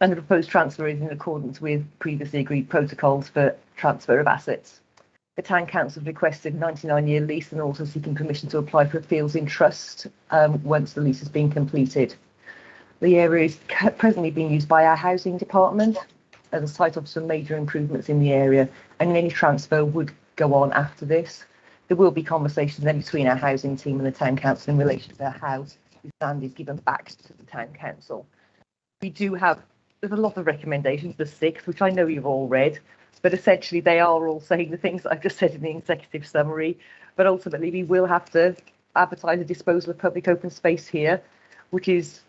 And the proposed transfer is in accordance with previously agreed protocols for transfer of assets. The Town Council requested a 99-year lease and also seeking permission to apply for a fields in trust once the lease has been completed. The area is presently being used by our housing department as a site of some major improvements in the area, and any transfer would go on after this. There will be conversations then between our housing team and the Town Council in relation to how this land is given back to the Town Council. There's a lot of recommendations, the 6, which I know you've all read, but essentially they are all saying the things that I've just said in the executive summary. But ultimately we will have to advertise a disposal of public open space here, which is,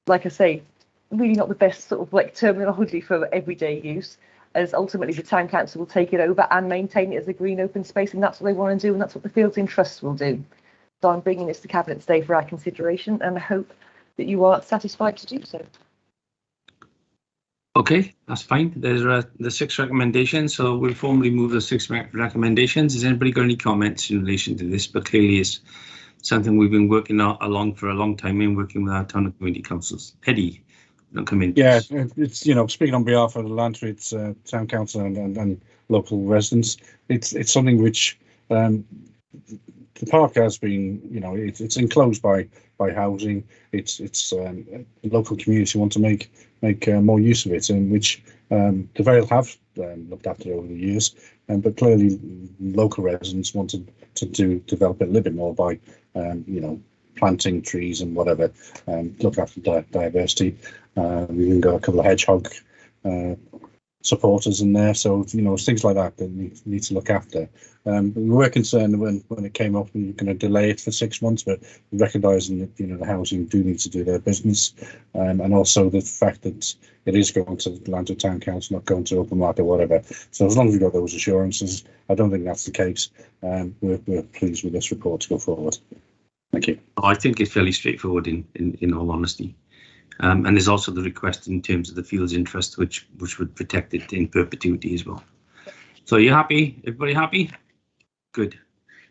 like I say, really not the best sort of like terminology for everyday use. as ultimately the town council will take it over and maintain it as a green open space, and that's what they want to do, and that's what the Fields in Trust will do. So I'm bringing this to Cabinet today for our consideration, and I hope that you are satisfied to do so. Okay, that's fine. There's the 6 recommendations, so we'll formally move the 6 recommendations. Has anybody got any comments in relation to this? But clearly it's something we've been working along for a long time in working with our town and community councils. Eddie, don't come in. Yeah, it's, you know, speaking on behalf of the Lantridge Town Council and local residents, it's something which the park has been, you know, it's enclosed by housing. It's the local community want to make more use of it, and which the Vale have looked after over the years. But clearly, local residents wanted to develop it a little bit more by, you know, planting trees and whatever, look after diversity. We've even got a couple of hedgehog supporters in there, so you know, things like that need to look after. But we were concerned when it came up, we were going to delay it for 6 months, but recognising that, you know, the housing do need to do their business, and also the fact that it is going to the Lantridge Town Council, not going to open market, whatever. So as long as we've got those assurances, I don't think that's the case. We're pleased with this report to go forward. Thank you. I think it's fairly straightforward in all honesty. And there's also the request in terms of the Fields interest, which would protect it in perpetuity as well. So you're happy? Everybody happy? Good.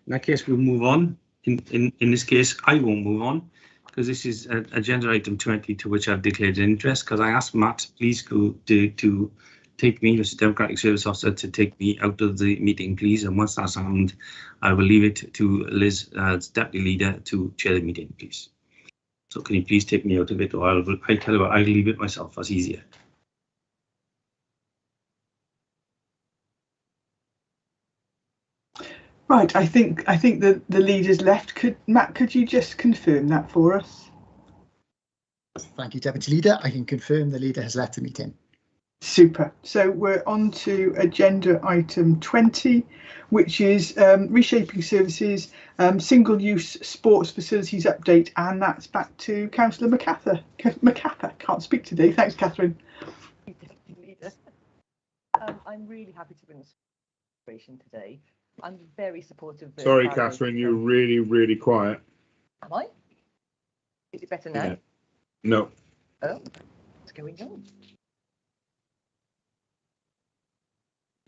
In that case, we'll move on. In this case, I won't move on because this is agenda item 20, to which I've declared an interest, because I asked Matt, please go to take me, as a Democratic Service Officer, to take me out of the meeting, please. And once that's happened, I will leave it to Liz, as Deputy Leader, to chair the meeting, please. So can you please take me out of it, or I tell you what, I'll leave it myself. That's easier. Right, I think the leader's left. Matt, could you just confirm that for us? Thank you, Deputy Leader. I can confirm the leader has left the meeting. Super. So we're on to agenda item 20, which is reshaping services, single-use sports facilities update, and that's back to Councillor MacArthur. Can't speak today. Thanks, Catherine. I'm really happy to bring this situation today. I'm very supportive. Sorry, Catherine, you're really, really quiet. Am I? Is it better now? Yeah. No. Oh, what's going on?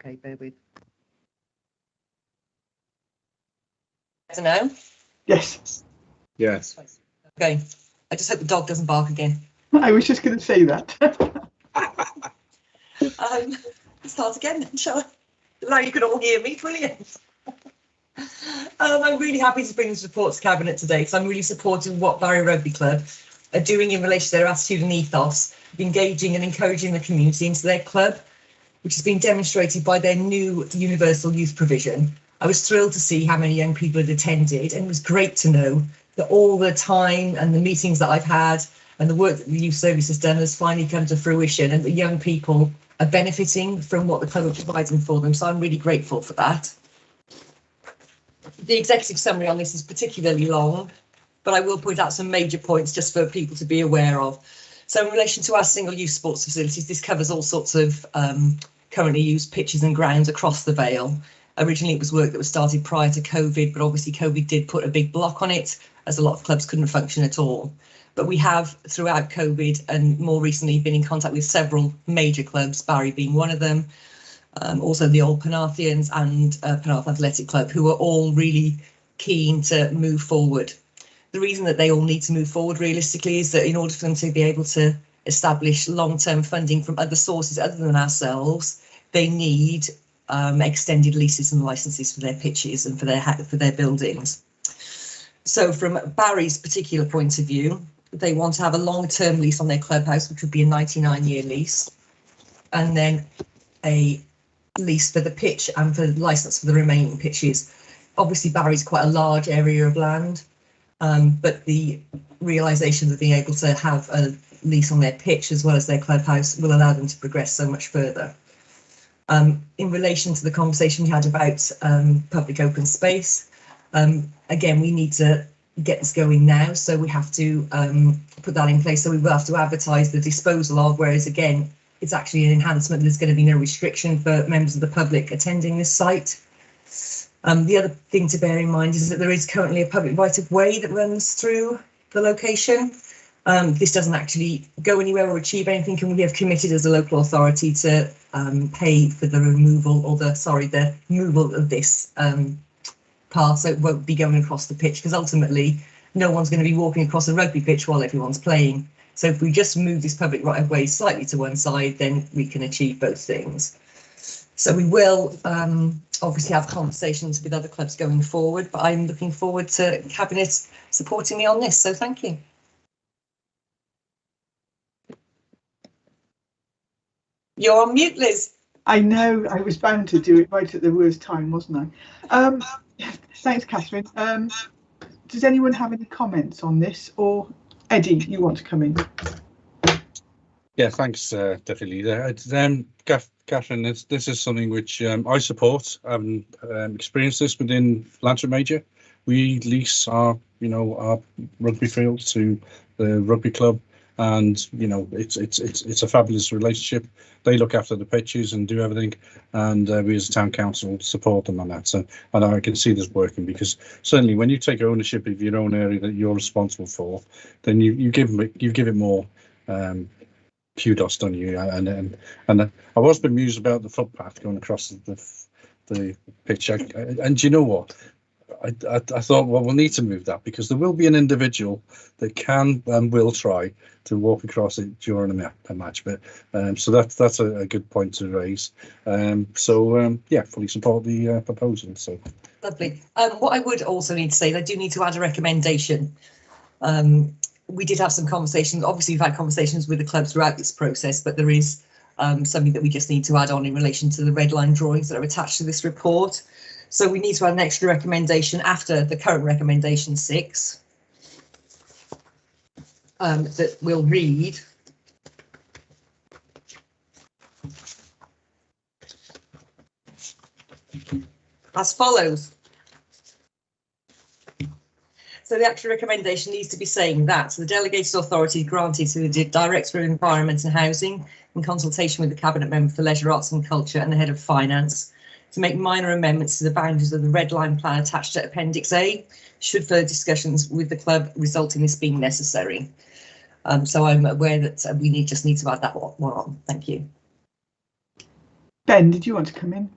Okay, bear with. Better now? Yes. Yes. Okay. I just hope the dog doesn't bark again. I was just going to say that. Start again then, shall I? Now you can all hear me. Brilliant. I'm really happy to bring this report to Cabinet today, because I'm really supporting what Barry Rugby Club are doing in relation to their attitude and ethos of engaging and encouraging the community into their club, which has been demonstrated by their new universal youth provision. I was thrilled to see how many young people had attended, and it was great to know that all the time and the meetings that I've had and the work that the youth service has done has finally come to fruition, and the young people are benefiting from what the club are providing for them. So I'm really grateful for that. The executive summary on this is particularly long, but I will point out some major points just for people to be aware of. So in relation to our single-use sports facilities, this covers all sorts of currently used pitches and grounds across the Vale. Originally, it was work that was started prior to COVID, but obviously COVID did put a big block on it, as a lot of clubs couldn't function at all. But we have, throughout COVID and more recently, been in contact with several major clubs, Barry being one of them, also the Old Penarthians and Penarth Athletic Club, who are all really keen to move forward. The reason that they all need to move forward realistically is that in order for them to be able to establish long-term funding from other sources other than ourselves, they need extended leases and licenses for their pitches and for their buildings. So from Barry's particular point of view, they want to have a long-term lease on their clubhouse, which would be a 99-year lease, and then a lease for the pitch and for the license for the remaining pitches. Obviously, Barry's quite a large area of land, but the realisation of being able to have a lease on their pitch as well as their clubhouse will allow them to progress so much further. In relation to the conversation we had about public open space, again, we need to get this going now, so we have to put that in place. So we will have to advertise the disposal of, whereas again, it's actually an enhancement. There's going to be no restriction for members of the public attending this site. The other thing to bear in mind is that there is currently a public right of way that runs through the location. This doesn't actually go anywhere or achieve anything, and we have committed as a local authority to pay for the removal or the removal of this path, so it won't be going across the pitch, because ultimately no one's going to be walking across a rugby pitch while everyone's playing. So if we just move this public right of way slightly to one side, then we can achieve both things. So we will obviously have conversations with other clubs going forward, but I'm looking forward to Cabinet supporting me on this, so thank you. You're on mute, Liz. I know, I was bound to do it right at the worst time, wasn't I? Thanks, Catherine. Does anyone have any comments on this, or Eddie, you want to come in? Yeah, thanks, Deputy Leader. Catherine, this is something which I support. I've experienced this within Lancashire Major. We lease our rugby field to the rugby club, and it's a fabulous relationship. They look after the pitches and do everything, and we as a town council support them on that. So, and I can see this working, because certainly when you take ownership of your own area that you're responsible for, then you give it more kudos, don't you? And I was bemused about the footpath going across the pitch, and you know what? I thought, well, we'll need to move that, because there will be an individual that can and will try to walk across it during a match. But so that's a good point to raise. Yeah, fully support the proposal. So lovely. What I would also need to say is I do need to add a recommendation. We did have some conversations. Obviously, we've had conversations with the clubs throughout this process, but there is something that we just need to add on in relation to the red line drawings that are attached to this report. So we need to add an extra recommendation after the current recommendation 6 that will read as follows. So the actual recommendation needs to be saying that the delegated authority granted to the Director of Environment and Housing, in consultation with the Cabinet Member for Leisure, Arts and Culture and the Head of Finance, to make minor amendments to the boundaries of the red line plan attached to Appendix A, should further discussions with the club result in this being necessary. So I'm aware that we just need to add that one on. Thank you. Ben, did you want to come in?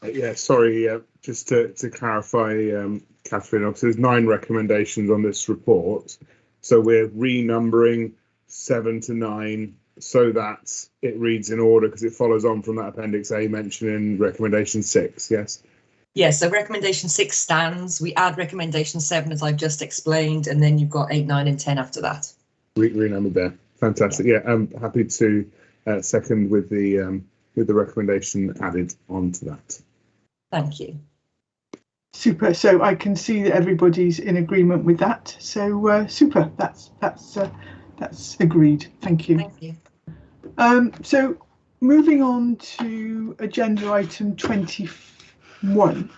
Yeah, sorry, just to clarify, Catherine, obviously there's 9 recommendations on this report, so we're renumbering 7 to 9 so that it reads in order, because it follows on from that Appendix A mentioned in recommendation 6, yes? Yes, so recommendation 6 stands. We add recommendation 7 as I've just explained, and then you've got 8, 9 and 10 after that. Renumbered there. Fantastic. Yeah, I'm happy to second with the recommendation added onto that. Thank you. Super. So I can see that everybody's in agreement with that. So super. That's agreed. Thank you. Thank you. So moving on to agenda item 21.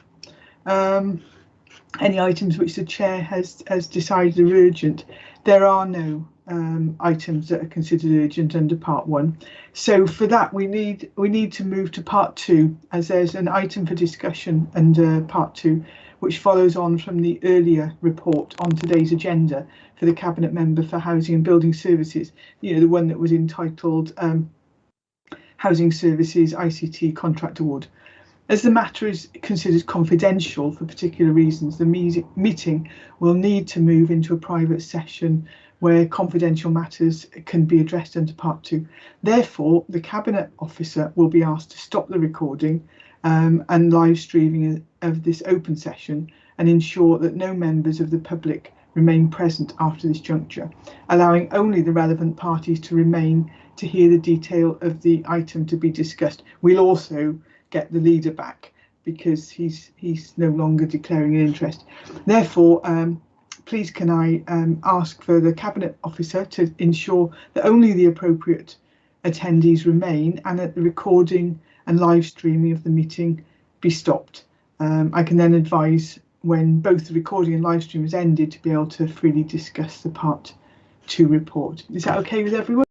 Any items which the chair has decided are urgent. There are no items that are considered urgent under part 1. So for that we need to move to part 2, as there's an item for discussion under part 2 which follows on from the earlier report on today's agenda for the Cabinet Member for Housing and Building Services, the one that was entitled Housing Services ICT Contract Award. As the matter is considered confidential for particular reasons, the meeting will need to move into a private session where confidential matters can be addressed under part 2. Therefore, the Cabinet Officer will be asked to stop the recording and live streaming of this open session and ensure that no members of the public remain present after this juncture, allowing only the relevant parties to remain to hear the detail of the item to be discussed. We'll also get the leader back because he's no longer declaring an interest. Therefore, please can I ask for the Cabinet Officer to ensure that only the appropriate attendees remain and that the recording and live streaming of the meeting be stopped. I can then advise when both the recording and live stream has ended to be able to freely discuss the part 2 report. Is that okay with everyone?